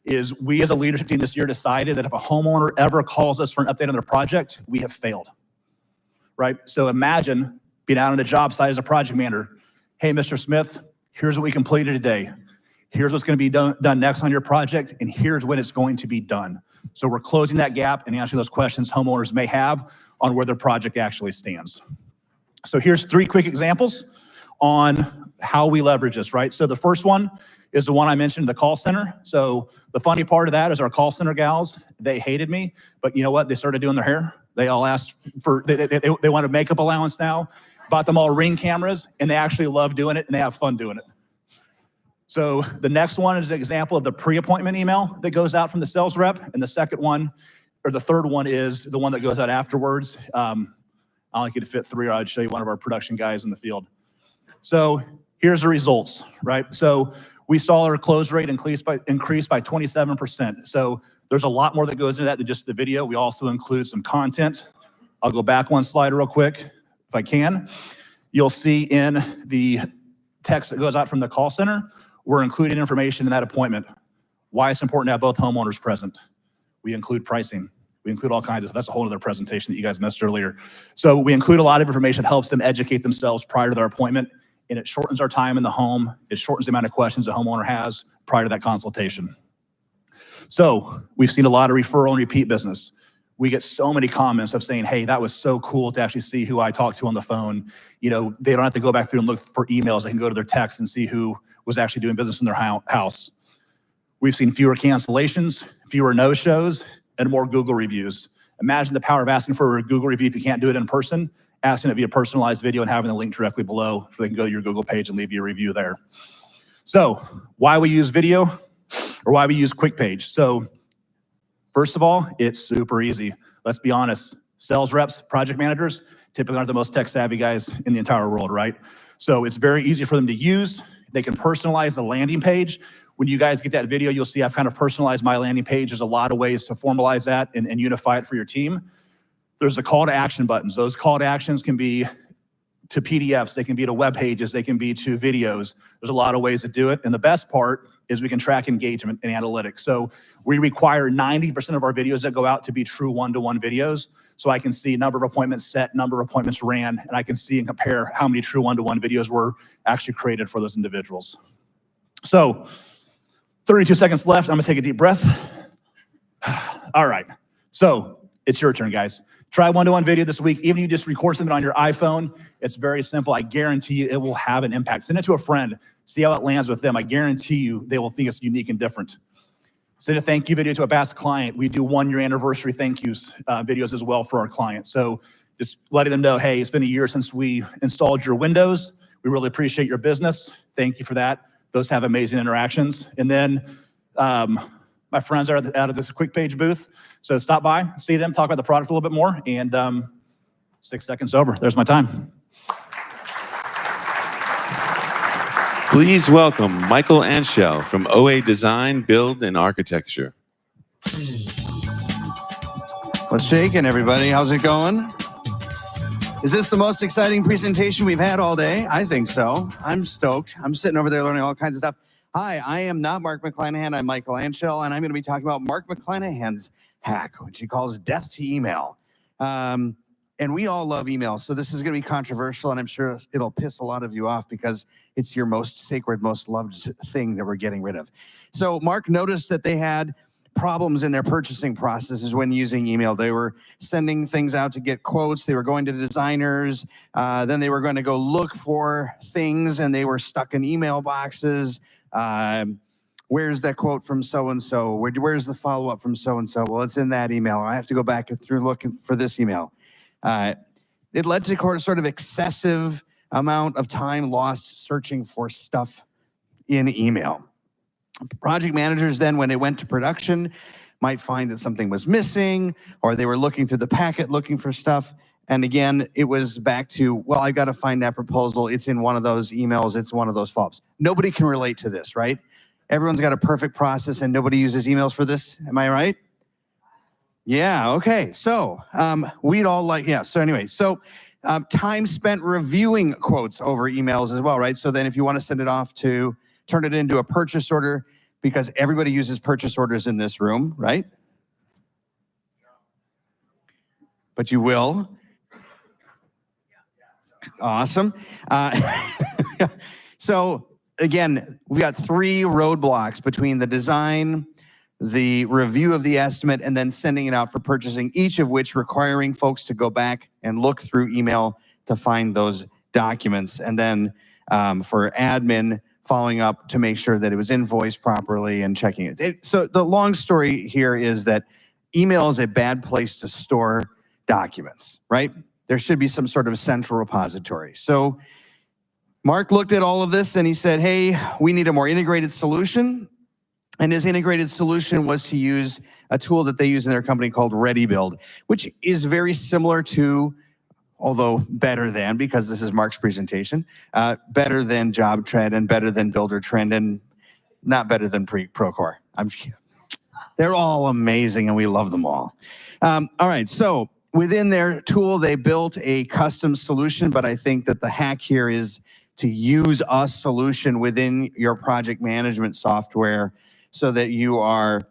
Is we as a leadership team this year decided that if a homeowner ever calls us for an update on their project, we have failed, right? So imagine being out on a job site as a project manager. Hey, Mr. Smith, here's what we completed today. Here's what's going to be done next on your project, and here's when it's going to be done. So we're closing that gap and answering those questions homeowners may have on where their project actually stands. So here's 3 quick examples on how we leverage this, right? So the first one is the one I mentioned, the call center. So the funny part of that is our call center gals, they hated me, but you know what? They started doing their hair. They all asked for, they want a makeup allowance now, bought them all Ring cameras, and they actually love doing it and they have fun doing it. So the next one is an example of the pre-appointment email that goes out from the sales rep. And the second one, or the third one is the one that goes out afterwards. I like you to fit 3, or I'd show you one of our production guys in the field. So here's the results, right? So we saw our close rate increase by 27%. So there's a lot more that goes into that than just the video. We also include some content. I'll go back 1 slide real quick, if I can. You'll see in the text that goes out from the call center, we're including information in that appointment. Why it's important to have both homeowners present. We include pricing. We include all kinds of, that's a whole other presentation that you guys missed earlier. So we include a lot of information that helps them educate themselves prior to their appointment, and it shortens our time in the home. It shortens the amount of questions the homeowner has prior to that consultation. So we've seen a lot of referral and repeat business. We get so many comments of saying, hey, that was so cool to actually see who I talked to on the phone. You know, they don't have to go back through and look for emails. They can go to their text and see who was actually doing business in their house. We've seen fewer cancellations, fewer no-shows, and more Google reviews. Imagine the power of asking for a Google review if you can't do it in person, asking it via personalized video and having the link directly below so they can go to your Google page and leave you a review there. So why we use video or why we use QuickPage? So first of all, it's super easy. Let's be honest, sales reps, project managers, typically aren't the most tech savvy guys in the entire world, right? So it's very easy for them to use. They can personalize the landing page. When you guys get that video, you'll see I've kind of personalized my landing page. There's a lot of ways to formalize that and unify it for your team. There's the call to action buttons. Those call to actions can be to PDFs, they can be to web pages, they can be to videos. There's a lot of ways to do it. And the best part is we can track engagement and analytics. So we require 90% of our videos that go out to be true one-to-one videos. So I can see number of appointments set, number of appointments ran, and I can see and compare how many true one-to-one videos were actually created for those individuals. So 32 seconds left. I'm gonna take a deep breath. All right, so it's your turn, guys. Try one-to-one video this week. Even if you just record something on your iPhone, it's very simple. I guarantee you it will have an impact. Send it to a friend. See how it lands with them. I guarantee you they will think it's unique and different. Send a thank you video to a past client. We do 1-year anniversary thank yous videos as well for our clients. So just letting them know, hey, it's been a year since we installed your Windows. We really appreciate your business. Thank you for that. Those have amazing interactions. And then my friends are out of this quick page booth. So stop by, see them, talk about the product a little bit more, and 6 seconds over. There's my time. Please welcome Michael Anschel from OA Design, Build, and Architecture. What's shaking, everybody? How's it going? Is this the most exciting presentation we've had all day? I think so. I'm stoked. I'm sitting over there learning all kinds of stuff. Hi, I am not Mark McClanahan. I'm Michael Anschel, and I'm going to be talking about Mark McClanahan's hack, which he calls death to email. And we all love email, so this is going to be controversial, and I'm sure it'll piss a lot of you off because it's your most sacred, most loved thing that we're getting rid of. So Mark noticed that they had problems in their purchasing processes when using email. They were sending things out to get quotes. They were going to designers. Then they were going to go look for things, and they were stuck in email boxes. Where's that quote from so-and-so? Where's the follow-up from so-and-so? Well, it's in that email. I have to go back through looking for this email. It led to sort of excessive amount of time lost searching for stuff in email. Project managers then, when they went to production, might find that something was missing, or they were looking through the packet looking for stuff. And again, it was back to, well, I got to find that proposal. It's in one of those emails. It's one of those follow-ups. Nobody can relate to this, right? Everyone's got a perfect process and nobody uses emails for this. Am I right? Yeah, okay. So we'd all like, yeah. So anyway, time spent reviewing quotes over emails as well, right? So then if you want to send it off to turn it into a purchase order, because everybody uses purchase orders in this room, right? But you will. Awesome. So again, we got 3 roadblocks between the design, the review of the estimate, and then sending it out for purchasing, each of which requiring folks to go back and look through email to find those documents. And then for admin, following up to make sure that it was invoiced properly and checking it. So the long story here is that email is a bad place to store documents, right? There should be some sort of central repository. So Mark looked at all of this and he said, hey, we need a more integrated solution. And his integrated solution was to use a tool that they use in their company called ReadyBuild, which is very similar to, although better than, because this is Mark's presentation, better than JobTread and better than BuilderTrend and not better than Procore. They're all amazing and we love them all. All right, so within their tool, they built a custom solution, but I think that the hack here is to use a solution within your project management software so that you are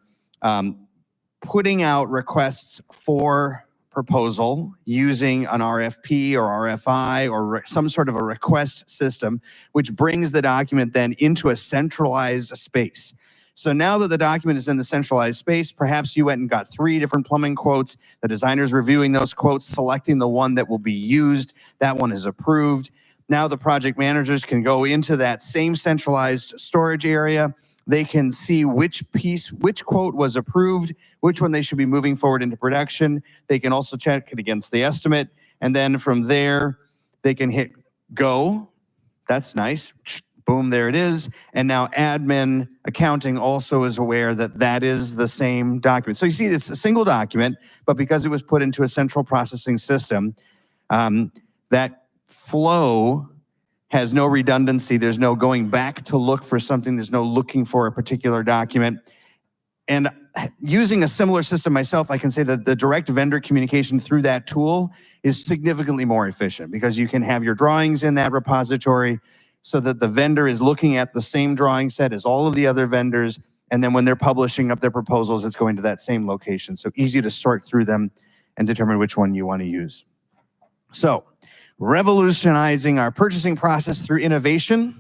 putting out requests for proposal using an RFP or RFI or some sort of a request system, which brings the document then into a centralized space. So now that the document is in the centralized space, perhaps you went and got 3 different plumbing quotes, the designer's reviewing those quotes, selecting the one that will be used, that one is approved. Now the project managers can go into that same centralized storage area. They can see which quote was approved, which one they should be moving forward into production. They can also check it against the estimate. And then from there, they can hit go. That's nice. Boom, there it is. And now admin accounting also is aware that that is the same document. So you see, it's a single document, but because it was put into a central processing system, that flow has no redundancy. There's no going back to look for something. There's no looking for a particular document. And using a similar system myself, I can say that the direct vendor communication through that tool is significantly more efficient because you can have your drawings in that repository so that the vendor is looking at the same drawing set as all of the other vendors. And then when they're publishing up their proposals, it's going to that same location. So easy to sort through them and determine which one you want to use. So revolutionizing our purchasing process through innovation.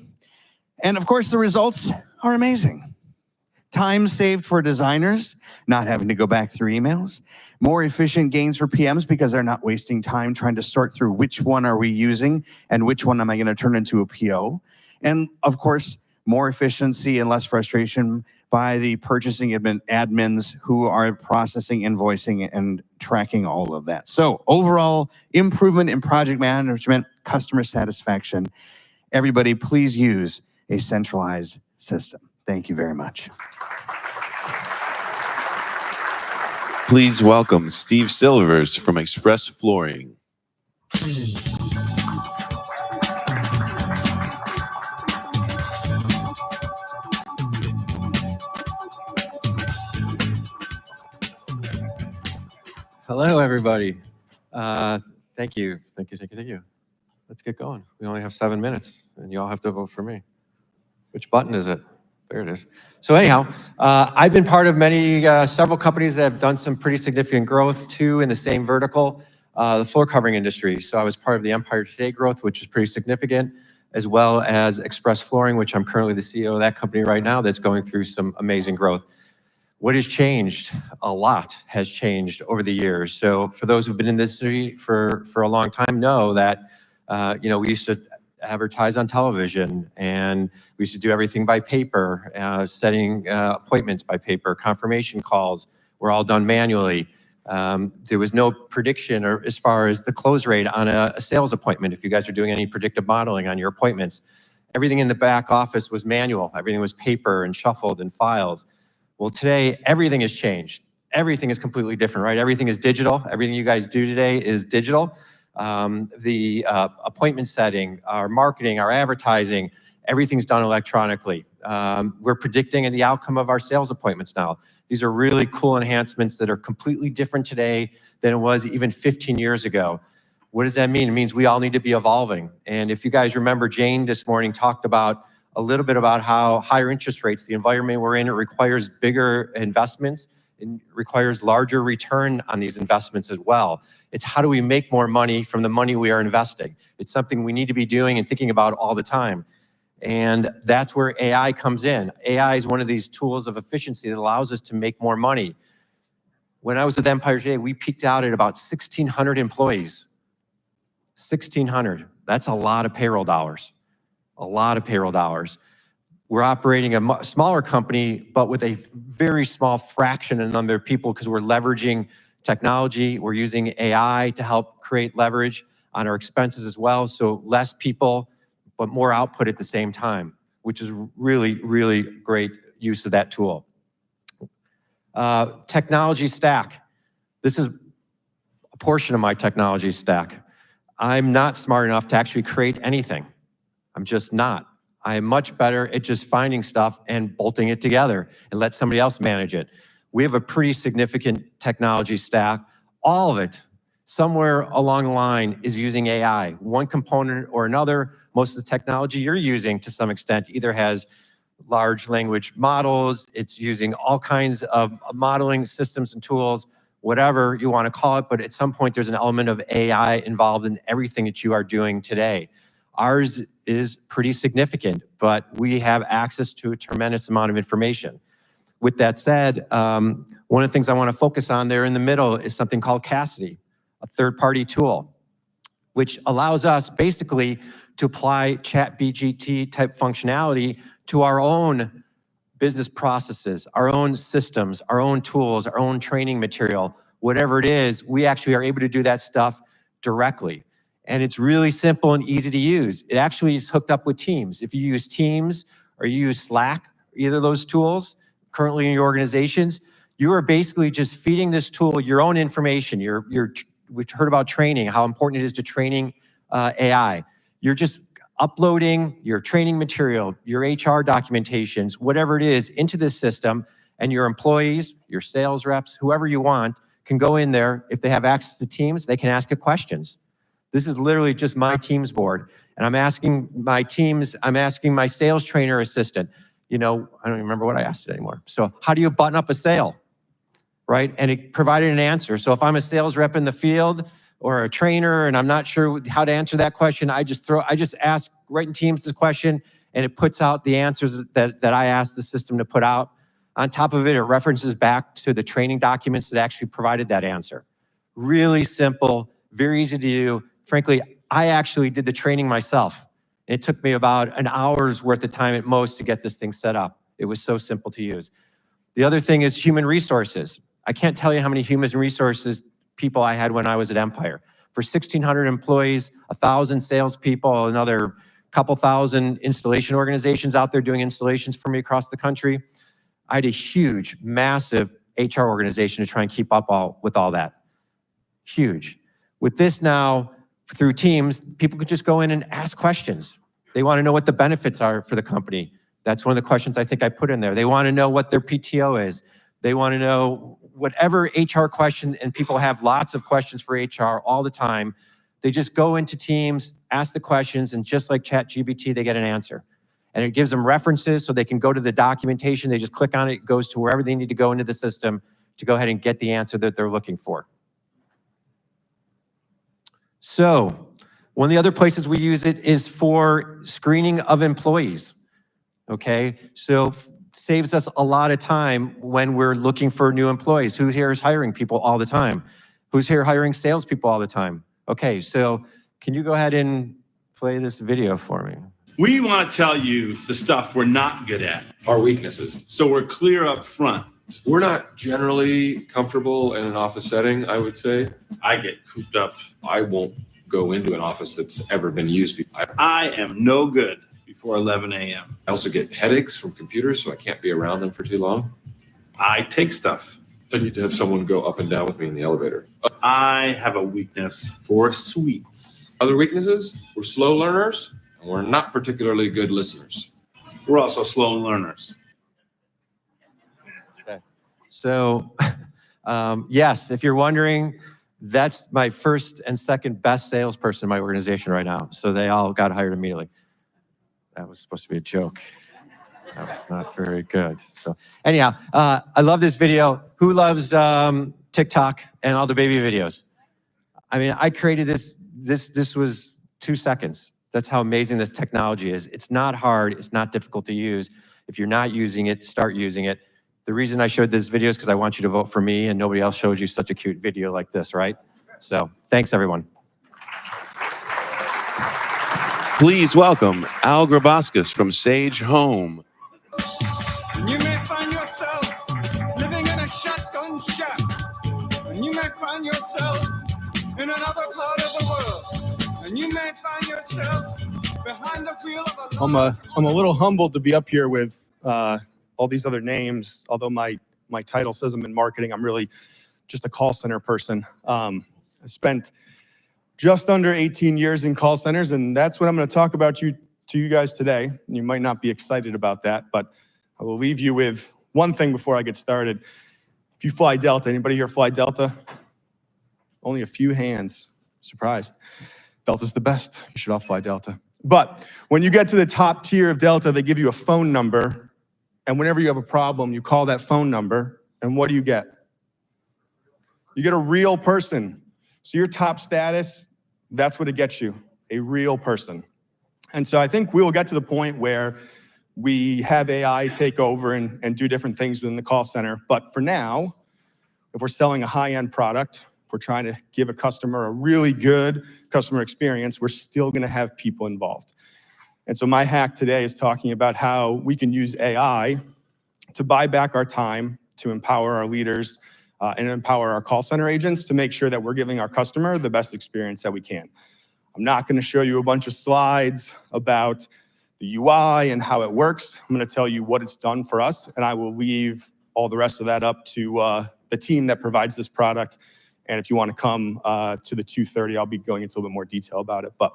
And of course, the results are amazing. Time saved for designers, not having to go back through emails. More efficient gains for PMs because they're not wasting time trying to sort through which one are we using and which one am I going to turn into a PO. And of course, more efficiency and less frustration by the purchasing admins who are processing, invoicing, and tracking all of that. So overall, improvement in project management, customer satisfaction. Everybody, please use a centralized system. Thank you very much. Please welcome Steve Silvers from Express Flooring. Hello, everybody. Thank you. Let's get going. We only have 7 minutes, and you all have to vote for me. Which button is it? There it is. So anyhow, I've been part of several companies that have done some pretty significant growth, too, in the same vertical, the floor covering industry. So I was part of the Empire Today growth, which is pretty significant, as well as Express Flooring, which I'm currently the CEO of that company right now, that's going through some amazing growth. What has changed? A lot has changed over the years. So for those who've been in this industry for a long time know that we used to advertise on television, and we used to do everything by paper, setting appointments by paper, confirmation calls were all done manually. There was no prediction or as far as the close rate on a sales appointment. If you guys are doing any predictive modeling on your appointments, everything in the back office was manual. Everything was paper and shuffled in files. Well, today, everything has changed. Everything is completely different, right? Everything is digital. Everything you guys do today is digital. The appointment setting, our marketing, our advertising, everything's done electronically. We're predicting the outcome of our sales appointments now. These are really cool enhancements that are completely different today than it was even 15 years ago. What does that mean? It means we all need to be evolving. And if you guys remember, Jane this morning talked about a little bit about how higher interest rates, the environment we're in, it requires bigger investments and requires larger return on these investments as well. It's how do we make more money from the money we are investing? It's something we need to be doing and thinking about all the time. And that's where AI comes in. AI is one of these tools of efficiency that allows us to make more money. When I was with Empire Today, we peaked out at about 1,600 employees. 1,600. That's a lot of payroll dollars. A lot of payroll dollars. We're operating a smaller company, but with a very small fraction in the number of people because we're leveraging technology. We're using AI to help create leverage on our expenses as well. So less people, but more output at the same time, which is really, really great use of that tool. Technology stack. This is a portion of my technology stack. I'm not smart enough to actually create anything. I'm just not. I am much better at just finding stuff and bolting it together and let somebody else manage it. We have a pretty significant technology stack. All of it, somewhere along the line, is using AI. One component or another, most of the technology you're using to some extent either has large language models, it's using all kinds of modeling systems and tools, whatever you want to call it, but at some point there's an element of AI involved in everything that you are doing today. Ours is pretty significant, but we have access to a tremendous amount of information. With that said, one of the things I want to focus on there in the middle is something called Cassidy, a third-party tool, which allows us basically to apply ChatGPT type functionality to our own business processes, our own systems, our own tools, our own training material, whatever it is, we actually are able to do that stuff directly. And it's really simple and easy to use. It actually is hooked up with Teams. If you use Teams or you use Slack, either of those tools currently in your organizations, you are basically just feeding this tool your own information. We've heard about training, how important it is to training AI. You're just uploading your training material, your HR documentations, whatever it is, into this system, and your employees, your sales reps, whoever you want, can go in there. If they have access to Teams, they can ask it questions. This is literally just my Teams board. And I'm asking my sales trainer assistant, I don't even remember what I asked it anymore. So how do you button up a sale, right? And it provided an answer. So if I'm a sales rep in the field or a trainer and I'm not sure how to answer that question, I just ask right in Teams this question, and it puts out the answers that I asked the system to put out. On top of it, it references back to the training documents that actually provided that answer. Really simple, very easy to do. Frankly, I actually did the training myself. It took me about an hour's worth of time at most to get this thing set up. It was so simple to use. The other thing is human resources. I can't tell you how many human resources people I had when I was at Empire. For 1,600 employees, 1,000 salespeople, another couple thousand installation organizations out there doing installations for me across the country. I had a huge, massive HR organization to try and keep up with all that. Huge. With this now, through Teams, people could just go in and ask questions. They want to know what the benefits are for the company. That's one of the questions I think I put in there. They want to know what their PTO is. They want to know whatever HR question, and people have lots of questions for HR all the time. They just go into Teams, ask the questions, and just like ChatGPT, they get an answer. And it gives them references so they can go to the documentation. They just click on it, it goes to wherever they need to go into the system to go ahead and get the answer that they're looking for. So one of the other places we use it is for screening of employees, okay? So saves us a lot of time when we're looking for new employees. Who here is hiring people all the time? Who's here hiring salespeople all the time? Okay, so can you go ahead and play this video for me? We want to tell you the stuff we're not good at. Our weaknesses. So we're clear up front. We're not generally comfortable in an office setting, I would say. I get cooped up. I won't go into an office that's ever been used before. I am no good before 11 a.m. I also get headaches from computers, so I can't be around them for too long. I take stuff. I need to have someone go up and down with me in the elevator. I have a weakness for sweets. Other weaknesses, we're slow learners, and we're not particularly good listeners. We're also slow learners. Okay. So, yes, if you're wondering, that's my first and second best salesperson in my organization right now. So they all got hired immediately. That was supposed to be a joke. That was not very good. So anyhow, I love this video. Who loves TikTok and all the baby videos? I mean, I created this. This was 2 seconds. That's how amazing this technology is. It's not hard. It's not difficult to use. If you're not using it, start using it. The reason I showed this video is because I want you to vote for me, and nobody else showed you such a cute video like this, right? So thanks, everyone. Please welcome Al Grabowskis from Sage Home. You may find yourself living in a shotgun shack. And you may find yourself in another part of the world. And you may find yourself behind the wheel of a... I'm a little humbled to be up here with all these other names. Although my title says I'm in marketing, I'm really just a call center person. I spent just under 18 years in call centers, and that's what I'm going to talk about to you guys today. You might not be excited about that, but I will leave you with one thing before I get started. If you fly Delta, anybody here fly Delta? Only a few hands. Surprised. Delta's the best. You should all fly Delta. But when you get to the top tier of Delta, they give you a phone number, and whenever you have a problem, you call that phone number, and what do you get? You get a real person. So your top status, that's what it gets you, a real person. And so I think we will get to the point where we have AI take over and do different things within the call center. But for now, if we're selling a high-end product, if we're trying to give a customer a really good customer experience, we're still gonna have people involved. And so my hack today is talking about how we can use AI to buy back our time, to empower our leaders, and empower our call center agents to make sure that we're giving our customer the best experience that we can. I'm not going to show you a bunch of slides about the UI and how it works. I'm going to tell you what it's done for us, and I will leave all the rest of that up to the team that provides this product. And if you want to come to the 2:30, I'll be going into a little bit more detail about it. But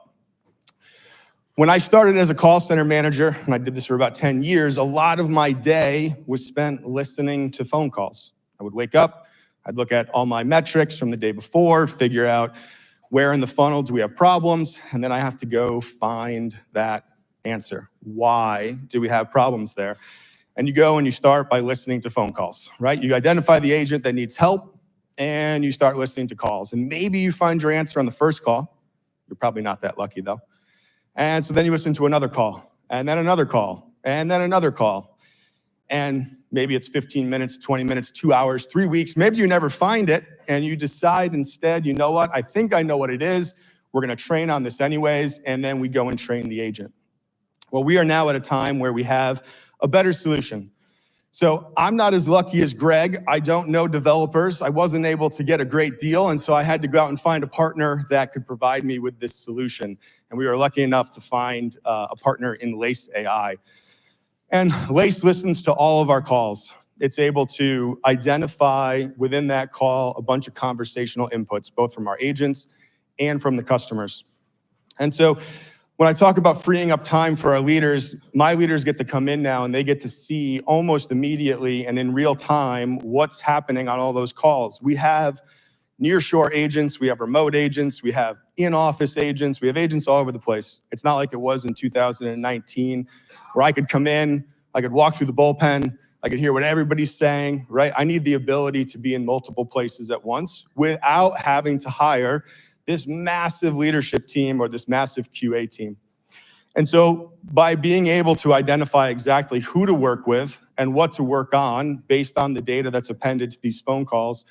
When I started as a call center manager, and I did this for about 10 years, a lot of my day was spent listening to phone calls. I would wake up, I'd look at all my metrics from the day before, figure out where in the funnel do we have problems, and then I have to go find that answer. Why do we have problems there? And you go and you start by listening to phone calls, right? You identify the agent that needs help, and you start listening to calls. And maybe you find your answer on the first call. You're probably not that lucky though. And so then you listen to another call, and then another call, and then another call. And maybe it's 15 minutes, 20 minutes, 2 hours, 3 weeks. Maybe you never find it, and you decide instead, you know what? I think I know what it is. We're gonna train on this anyways, and then we go and train the agent. Well, we are now at a time where we have a better solution. So I'm not as lucky as Greg. I don't know developers. I wasn't able to get a great deal, and so I had to go out and find a partner that could provide me with this solution. And we were lucky enough to find a partner in Lace AI. And Lace listens to all of our calls. It's able to identify within that call a bunch of conversational inputs, both from our agents and from the customers. And so when I talk about freeing up time for our leaders, my leaders get to come in now and they get to see almost immediately and in real time what's happening on all those calls. We have nearshore agents, we have remote agents, we have in-office agents, we have agents all over the place. It's not like it was in 2019 where I could come in, I could walk through the bullpen, I could hear what everybody's saying, right? I need the ability to be in multiple places at once without having to hire this massive leadership team or this massive QA team. And so by being able to identify exactly who to work with and what to work on based on the data that's appended to these phone calls,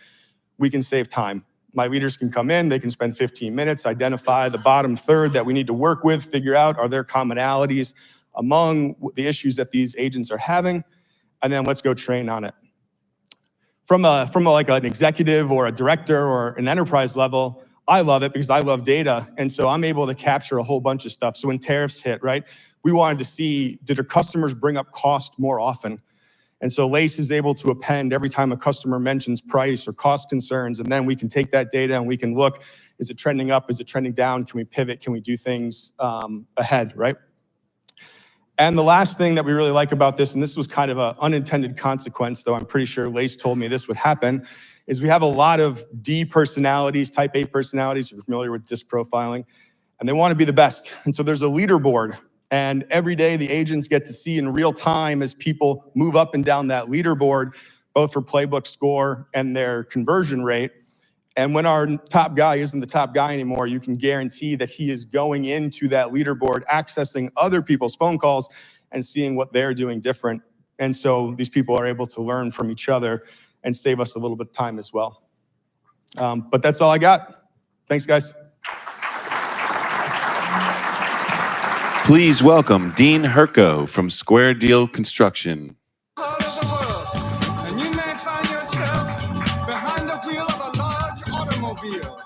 we can save time. My leaders can come in, they can spend 15 minutes, identify the bottom third that we need to work with, figure out are there commonalities among the issues that these agents are having, and then let's go train on it. From like an executive or a director or an enterprise level, I love it because I love data. And so I'm able to capture a whole bunch of stuff. So when tariffs hit, right, we wanted to see, did our customers bring up cost more often? And so Lace is able to append every time a customer mentions price or cost concerns, and then we can take that data and we can look, is it trending up? Is it trending down? Can we pivot? Can we do things ahead, right? And the last thing that we really like about this, and this was kind of an unintended consequence, though I'm pretty sure Lace told me this would happen, is we have a lot of D personalities, type A personalities, if you're familiar with disc profiling, and they want to be the best. And so there's a leaderboard, and every day the agents get to see in real time as people move up and down that leaderboard, both for playbook score and their conversion rate. And when our top guy isn't the top guy anymore, you can guarantee that he is going into that leaderboard, accessing other people's phone calls and seeing what they're doing different. And so these people are able to learn from each other and save us a little bit of time as well. But that's all I got. Thanks, guys. Please welcome Dean Herco from Square Deal Construction. And you may find yourself behind the wheel of a large automobile.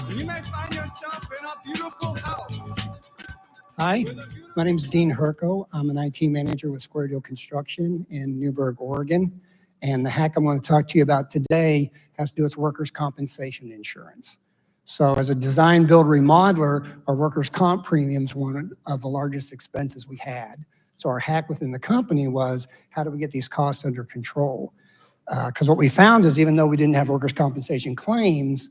And you may find yourself in a beautiful house. Hi, my name is Dean Herco. I'm an IT manager with Square Deal Construction in Newburgh, Oregon. And the hack I'm going to talk to you about today has to do with workers' compensation insurance. So as a design, build, remodeler, our workers' comp premium is one of the largest expenses we had. So our hack within the company was, how do we get these costs under control? Because what we found is even though we didn't have workers' compensation claims,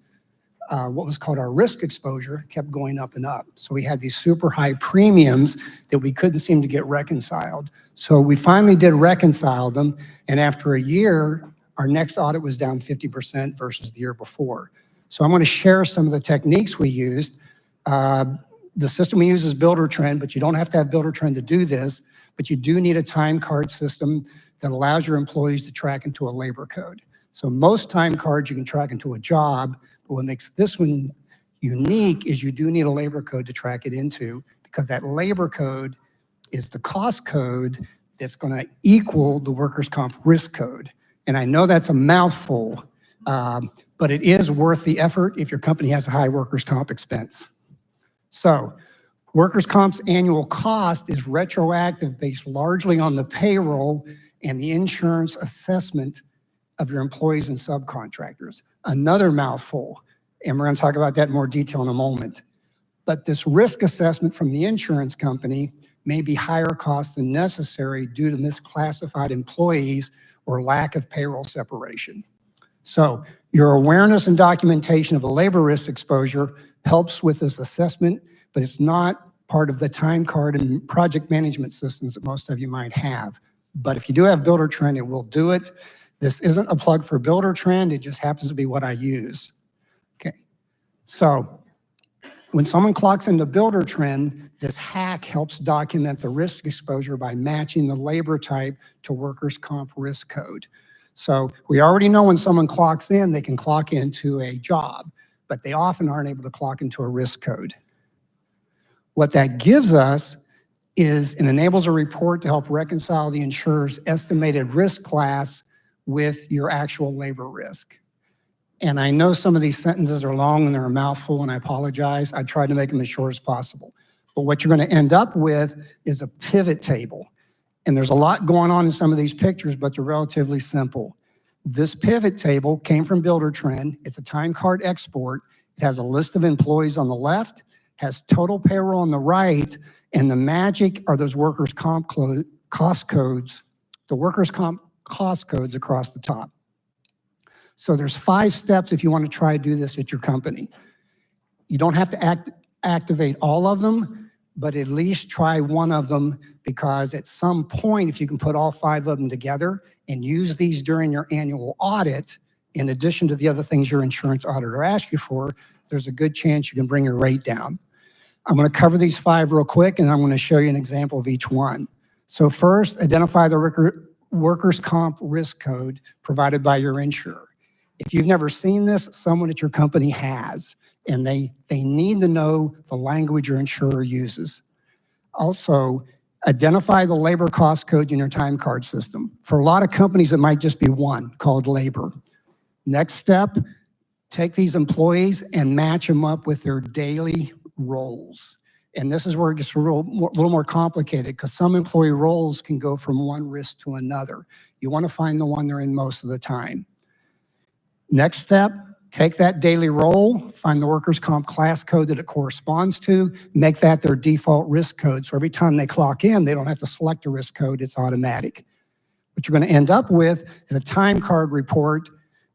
what was called our risk exposure kept going up and up. So we had these super high premiums that we couldn't seem to get reconciled. So we finally did reconcile them. And after a year, our next audit was down 50% versus the year before. So I'm going to share some of the techniques we used. The system we use is Buildertrend, but you don't have to have Buildertrend to do this, but you do need a time card system that allows your employees to track into a labor code. So most time cards you can track into a job, but what makes this one unique is you do need a labor code to track it into, because that labor code is the cost code that's going to equal the workers' comp risk code. And I know that's a mouthful, but it is worth the effort if your company has a high workers' comp expense. So workers' comp's annual cost is retroactive based largely on the payroll and the insurance assessment of your employees and subcontractors. Another mouthful, and we're going to talk about that in more detail in a moment. But this risk assessment from the insurance company may be higher cost than necessary due to misclassified employees or lack of payroll separation. So your awareness and documentation of a labor risk exposure helps with this assessment, but it's not part of the time card and project management systems that most of you might have. But if you do have Buildertrend, it will do it. This isn't a plug for Buildertrend, it just happens to be what I use. Okay, so when someone clocks into Buildertrend, this hack helps document the risk exposure by matching the labor type to workers' comp risk code. So we already know when someone clocks in, they can clock into a job, but they often aren't able to clock into a risk code. What that gives us is it enables a report to help reconcile the insurer's estimated risk class with your actual labor risk. And I know some of these sentences are long and they're a mouthful, and I apologize. I tried to make them as short as possible. But what you're going to end up with is a pivot table. And there's a lot going on in some of these pictures, but they're relatively simple. This pivot table came from Buildertrend. It's a time card export. It has a list of employees on the left, has total payroll on the right, and the magic are those workers' comp cost codes, the workers' comp cost codes across the top. So there's 5 steps if you want to try to do this at your company. You don't have to activate all of them, but at least try one of them, because at some point, if you can put all 5 of them together and use these during your annual audit, in addition to the other things your insurance auditor asks you for, there's a good chance you can bring your rate down. I'm going to cover these 5 real quick, and I'm going to show you an example of each one. So first, identify the workers' comp risk code provided by your insurer. If you've never seen this, someone at your company has, and they need to know the language your insurer uses. Also, identify the labor cost code in your time card system. For a lot of companies, it might just be one, called labor. Next step, take these employees and match them up with their daily roles. And this is where it gets a little more complicated, because some employee roles can go from one risk to another. You want to find the one they're in most of the time. Next step, take that daily role, find the workers' comp class code that it corresponds to, make that their default risk code. So every time they clock in, they don't have to select a risk code, it's automatic. What you're going to end up with is a time card report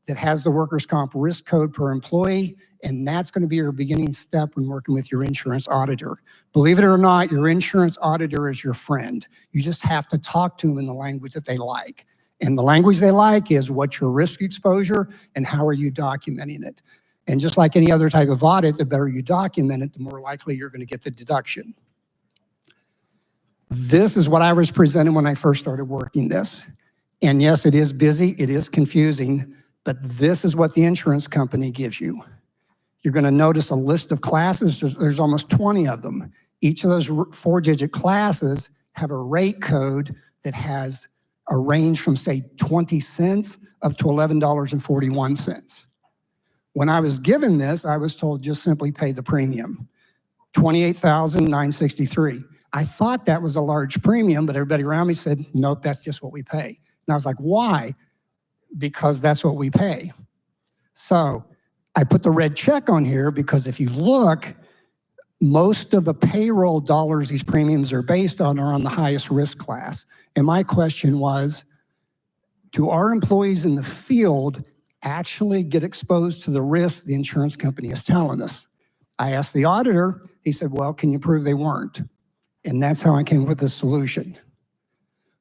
that has the workers' comp risk code per employee, and that's going to be your beginning step when working with your insurance auditor. Believe it or not, your insurance auditor is your friend. You just have to talk to them in the language that they like. And the language they like is what's your risk exposure and how are you documenting it. And just like any other type of audit, the better you document it, the more likely you're going to get the deduction. This is what I was presented when I first started working this. And yes, it is busy, it is confusing, but this is what the insurance company gives you. You're going to notice a list of classes. There's almost 20 of them. Each of those 4-digit classes have a rate code that has a range from, say, 20 cents up to $11.41. When I was given this, I was told just simply pay the premium, $28,963. I thought that was a large premium, but everybody around me said, nope, that's just what we pay. And I was like, why? Because that's what we pay. So I put the red check on here because if you look, most of the payroll dollars these premiums are based on are on the highest risk class. And my question was, do our employees in the field actually get exposed to the risk the insurance company is telling us? I asked the auditor, he said, well, can you prove they weren't? And that's how I came up with the solution.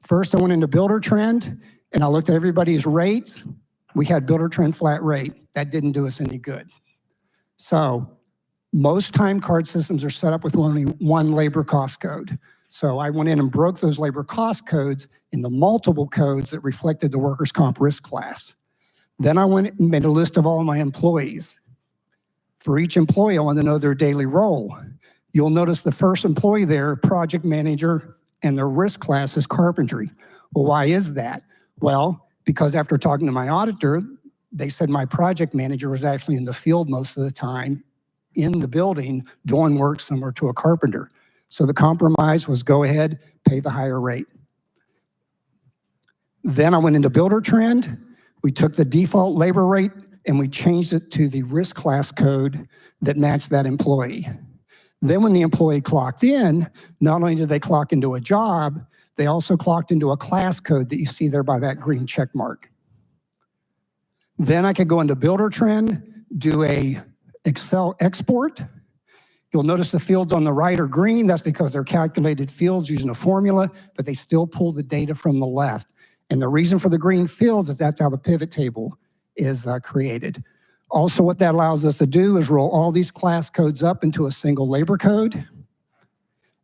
First, I went into Buildertrend and I looked at everybody's rates. We had Buildertrend flat rate. That didn't do us any good. So most time card systems are set up with only one labor cost code. So I went in and broke those labor cost codes into multiple codes that reflected the workers' comp risk class. Then I went and made a list of all my employees. For each employee, I want to know their daily role. You'll notice the first employee there, project manager, and their risk class is carpentry. Well, why is that? Well, because after talking to my auditor, they said my project manager was actually in the field most of the time, in the building, doing work similar to a carpenter. So the compromise was go ahead, pay the higher rate. Then I went into Buildertrend. We took the default labor rate and we changed it to the risk class code that matched that employee. Then when the employee clocked in, not only did they clock into a job, they also clocked into a class code that you see there by that green check mark. Then I could go into Builder Trend, do a Excel export. You'll notice the fields on the right are green. That's because they're calculated fields using a formula, but they still pull the data from the left. And the reason for the green fields is that's how the pivot table is created. Also, what that allows us to do is roll all these class codes up into a single labor code.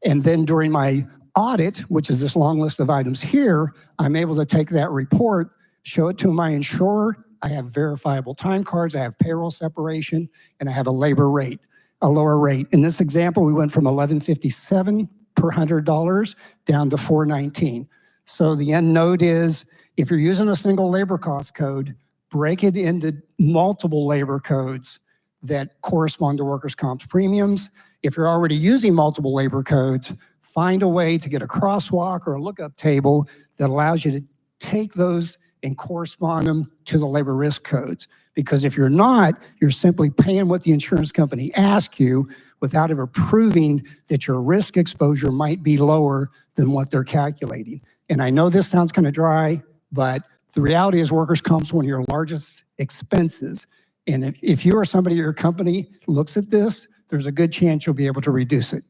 And then during my audit, which is this long list of items here, I'm able to take that report, show it to my insurer. I have verifiable time cards, I have payroll separation, and I have a labor rate, a lower rate. In this example, we went from $11.57 per $100 down to $4.19. So the end note is, if you're using a single labor cost code, break it into multiple labor codes that correspond to workers' comp premiums. If you're already using multiple labor codes, find a way to get a crosswalk or a lookup table that allows you to take those and correspond them to the labor risk codes. Because if you're not, you're simply paying what the insurance company asks you without ever proving that your risk exposure might be lower than what they're calculating. And I know this sounds kind of dry, but the reality is workers' comp is one of your largest expenses. And if you or somebody at your company looks at this, there's a good chance you'll be able to reduce it.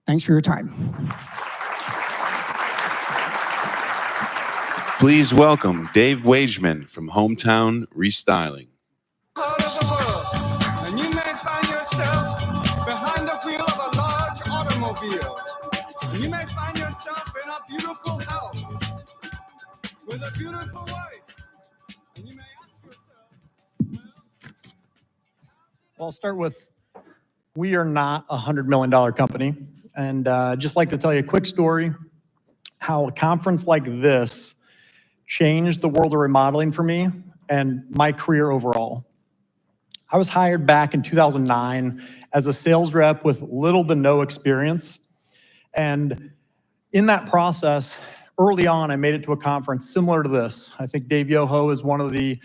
Thanks for your time. Please welcome Dave Wageman from Hometown Restyling. And you may find yourself behind the wheel of a large automobile. And you may find yourself in a beautiful house with a beautiful wife. And you may ask yourself, Well, I'll start with, we are not a $100 million company. And just like to tell you a quick story, how a conference like this changed the world of remodeling for me and my career overall. I was hired back in 2009 as a sales rep with little to no experience. And in that process, early on, I made it to a conference similar to this. I think Dave Yoho is one of the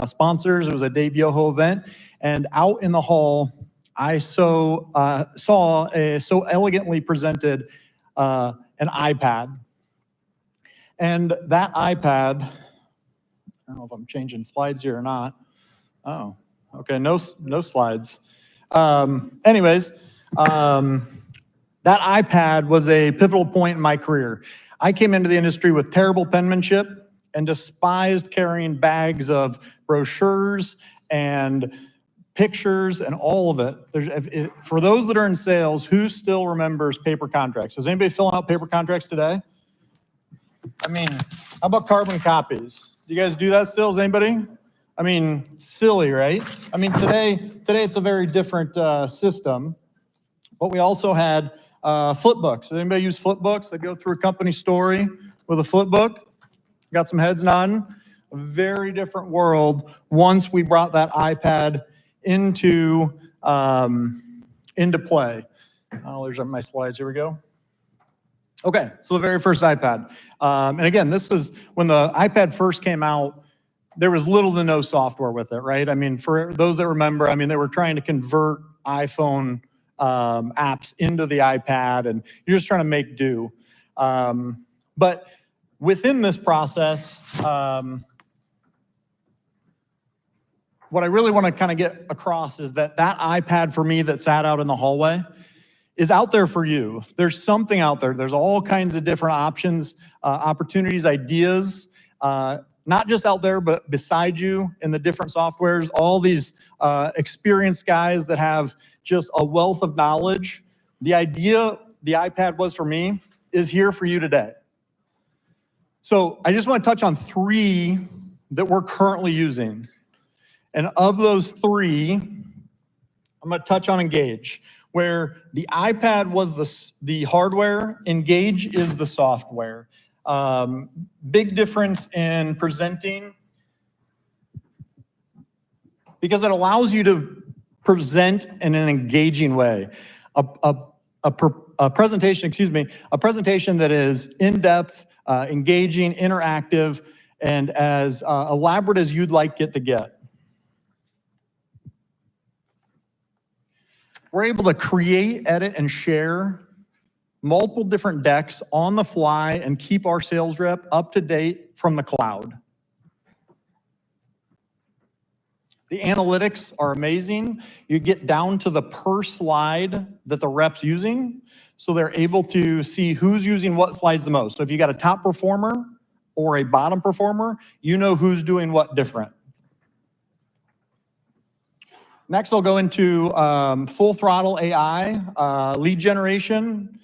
sponsors. It was a Dave Yoho event. And out in the hall, I saw a so elegantly presented an iPad. And that iPad, I don't know if I'm changing slides here or not. Oh, okay, no slides. Anyways, that iPad was a pivotal point in my career. I came into the industry with terrible penmanship and despised carrying bags of brochures and pictures and all of it. For those that are in sales, who still remembers paper contracts? Is anybody filling out paper contracts today? I mean, how about carbon copies? Do you guys do that still? Is anybody? I mean, silly, right? I mean, today it's a very different system. But we also had flip books. Does anybody use flip books? They go through a company story with a flip book. Got some heads nodding. A very different world once we brought that iPad into play. Oh, there's my slides. Here we go. Okay, so the very first iPad. And again, this is when the iPad first came out, there was little to no software with it, right? I mean, for those that remember, I mean, they were trying to convert iPhone apps into the iPad, and you're just trying to make do. But within this process, what I really want to kind of get across is that iPad for me that sat out in the hallway is out there for you. There's something out there. There's all kinds of different options, opportunities, ideas, not just out there, but beside you in the different softwares, all these experienced guys that have just a wealth of knowledge. The idea the iPad was for me is here for you today. So I just want to touch on 3 that we're currently using. And of those 3, I'm going to touch on Engage, where the iPad was the hardware, Engage is the software. Big difference in presenting, because it allows you to present in an engaging way. A presentation that is in-depth, engaging, interactive, and as elaborate as you'd like it to get. We're able to create, edit, and share multiple different decks on the fly and keep our sales rep up to date from the cloud. The analytics are amazing. You get down to the per slide that the rep's using, so they're able to see who's using what slides the most. So if you got a top performer or a bottom performer, you know who's doing what different. Next, I'll go into full throttle AI, lead generation.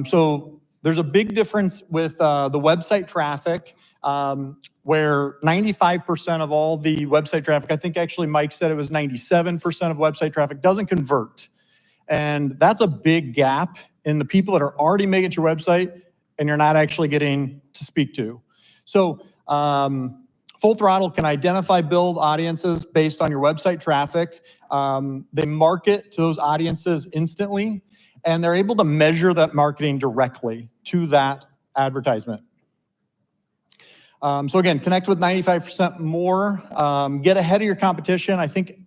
So there's a big difference with the website traffic, where 95% of all the website traffic, I think actually Mike said it was 97% of website traffic, doesn't convert. And that's a big gap in the people that are already making it to your website and you're not actually getting to speak to. So Full Throttle can identify build audiences based on your website traffic. They market to those audiences instantly, and they're able to measure that marketing directly to that advertisement. So again, connect with 95% more, get ahead of your competition. I think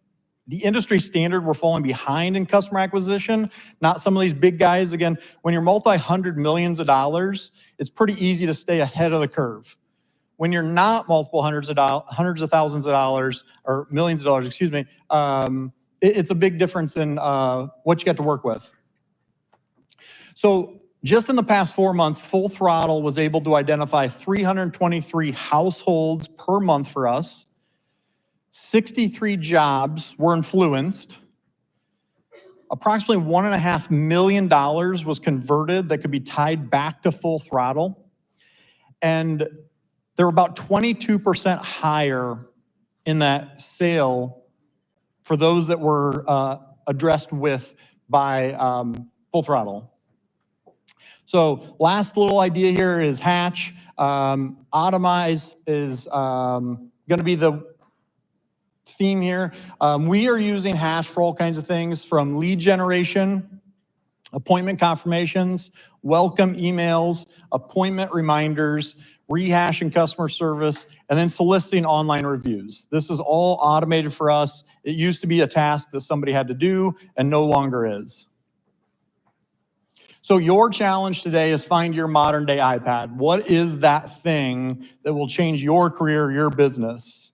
the industry standard, we're falling behind in customer acquisition, not some of these big guys. Again, when you're multi-hundred millions of dollars, it's pretty easy to stay ahead of the curve. When you're not multiple hundreds of thousands of dollars, or millions of dollars, excuse me, it's a big difference in what you got to work with. So just in the past 4 months, Full Throttle was able to identify 323 households per month for us. 63 jobs were influenced. Approximately $1.5 million was converted that could be tied back to Full Throttle. And they were about 22% higher in that sale for those that were addressed with by Full Throttle. So last little idea here is Hatch. Automize is going to be the theme here. We are using Hatch for all kinds of things, from lead generation, appointment confirmations, welcome emails, appointment reminders, rehashing customer service, and then soliciting online reviews. This is all automated for us. It used to be a task that somebody had to do and no longer is. So your challenge today is find your modern day iPad. What is that thing that will change your career, your business?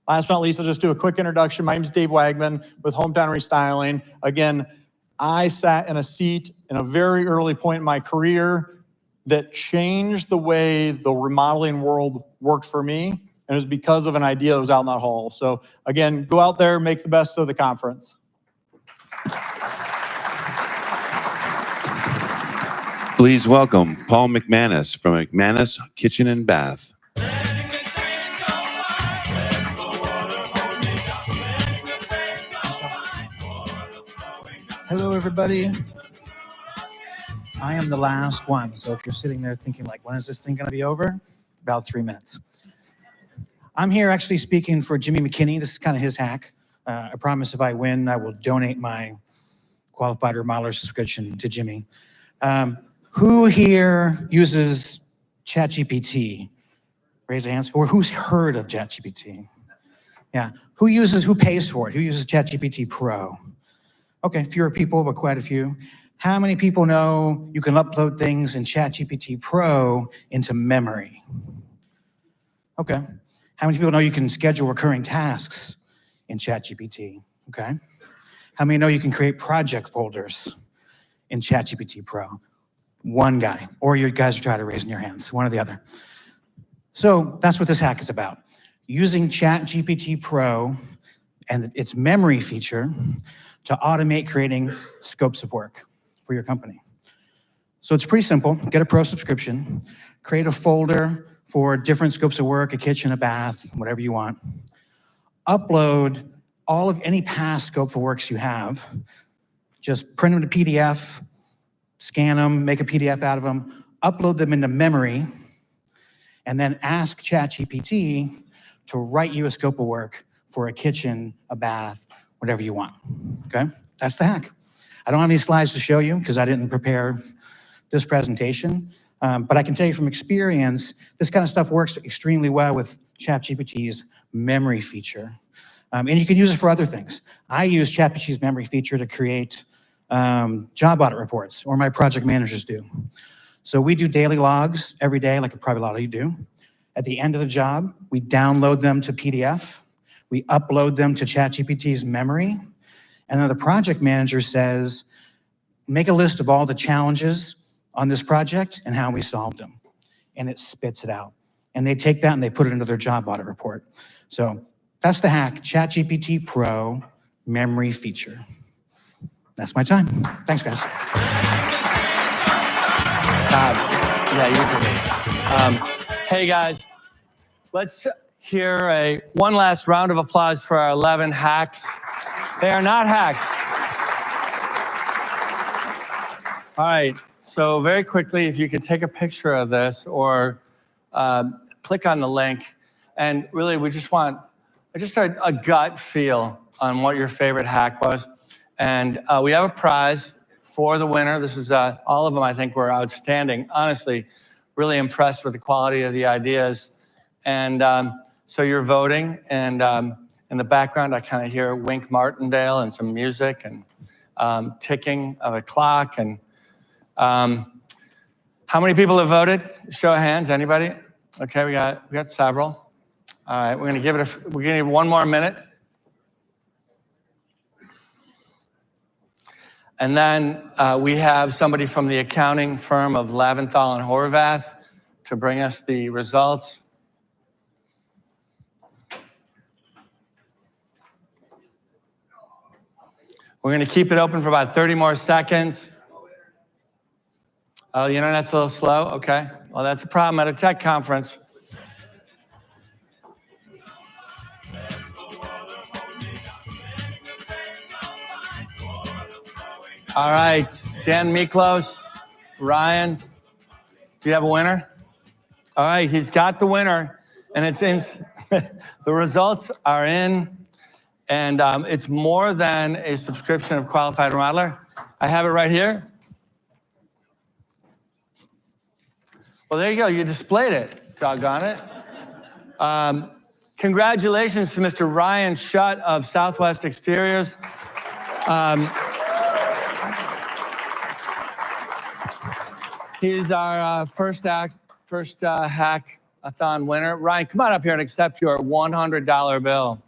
Last but not least, I'll just do a quick introduction. My name is Dave Wagman with Hometown Restyling. Again, I sat in a seat in a very early point in my career that changed the way the remodeling world worked for me. And it was because of an idea that was out in that hall. So again, go out there, make the best of the conference. Please welcome Paul McManus from McManus Kitchen and Bath. Hello, everybody. I am the last one, so if you're sitting there thinking, like, when is this thing going to be over? About 3 minutes. I'm here actually speaking for Jimmy McKinney. This is kind of his hack. I promise if I win, I will donate my qualified remodeler subscription to Jimmy. Who here uses ChatGPT? Raise your hands. Or who's heard of ChatGPT? Yeah. Who pays for it? Who uses ChatGPT Pro? Okay, fewer people, but quite a few. How many people know you can upload things in ChatGPT Pro into memory? Okay. How many people know you can schedule recurring tasks in ChatGPT? Okay. How many know you can create project folders in ChatGPT Pro? One guy, or you guys are trying to raise your hands, one or the other. So that's what this hack is about. Using ChatGPT Pro and its memory feature to automate creating scopes of work for your company. So it's pretty simple. Get a Pro subscription, create a folder for different scopes of work, a kitchen, a bath, whatever you want. Upload all of any past scope of works you have. Just print them to PDF, scan them, make a PDF out of them, upload them into memory, and then ask ChatGPT to write you a scope of work for a kitchen, a bath, whatever you want, okay? That's the hack. I don't have any slides to show you because I didn't prepare this presentation, but I can tell you from experience, this kind of stuff works extremely well with ChatGPT's memory feature. And you can use it for other things. I use ChatGPT's memory feature to create job audit reports, or my project managers do. So we do daily logs every day, like probably a lot of you do. At the end of the job, we download them to PDF. We upload them to ChatGPT's memory. And then the project manager says, make a list of all the challenges on this project and how we solved them. And it spits it out. And they take that and they put it into their job audit report. So that's the hack, ChatGPT Pro memory feature. That's my time. Thanks, guys. Hey guys, let's hear one last round of applause for our 11 hacks. They are not hacks. All right, so very quickly, if you could take a picture of this or click on the link, and really we just want a gut feel on what your favorite hack was. And we have a prize for the winner. This is all of them, I think, were outstanding. Honestly, really impressed with the quality of the ideas. And so you're voting, and in the background, I kind of hear Wink Martindale and some music and ticking of a clock. And how many people have voted? Show of hands, anybody? Okay, we got several. All right, we're gonna give it one more minute. And then we have somebody from the accounting firm of Laventhal and Horvath to bring us the results. We're going to keep it open for about 30 more seconds. Oh, the internet's a little slow? Okay. Well, that's a problem at a tech conference. All right, Dan Miklos, Ryan, do you have a winner? All right, he's got the winner, and it's in. The results are in, and it's more than a subscription of Qualified Remodeler. I have it right here. Well, there you go. You displayed it. Doggone it. Congratulations to Mr. Ryan Shutt of Southwest Exteriors. He's our first hackathon winner. Ryan, come on up here and accept your $100 bill.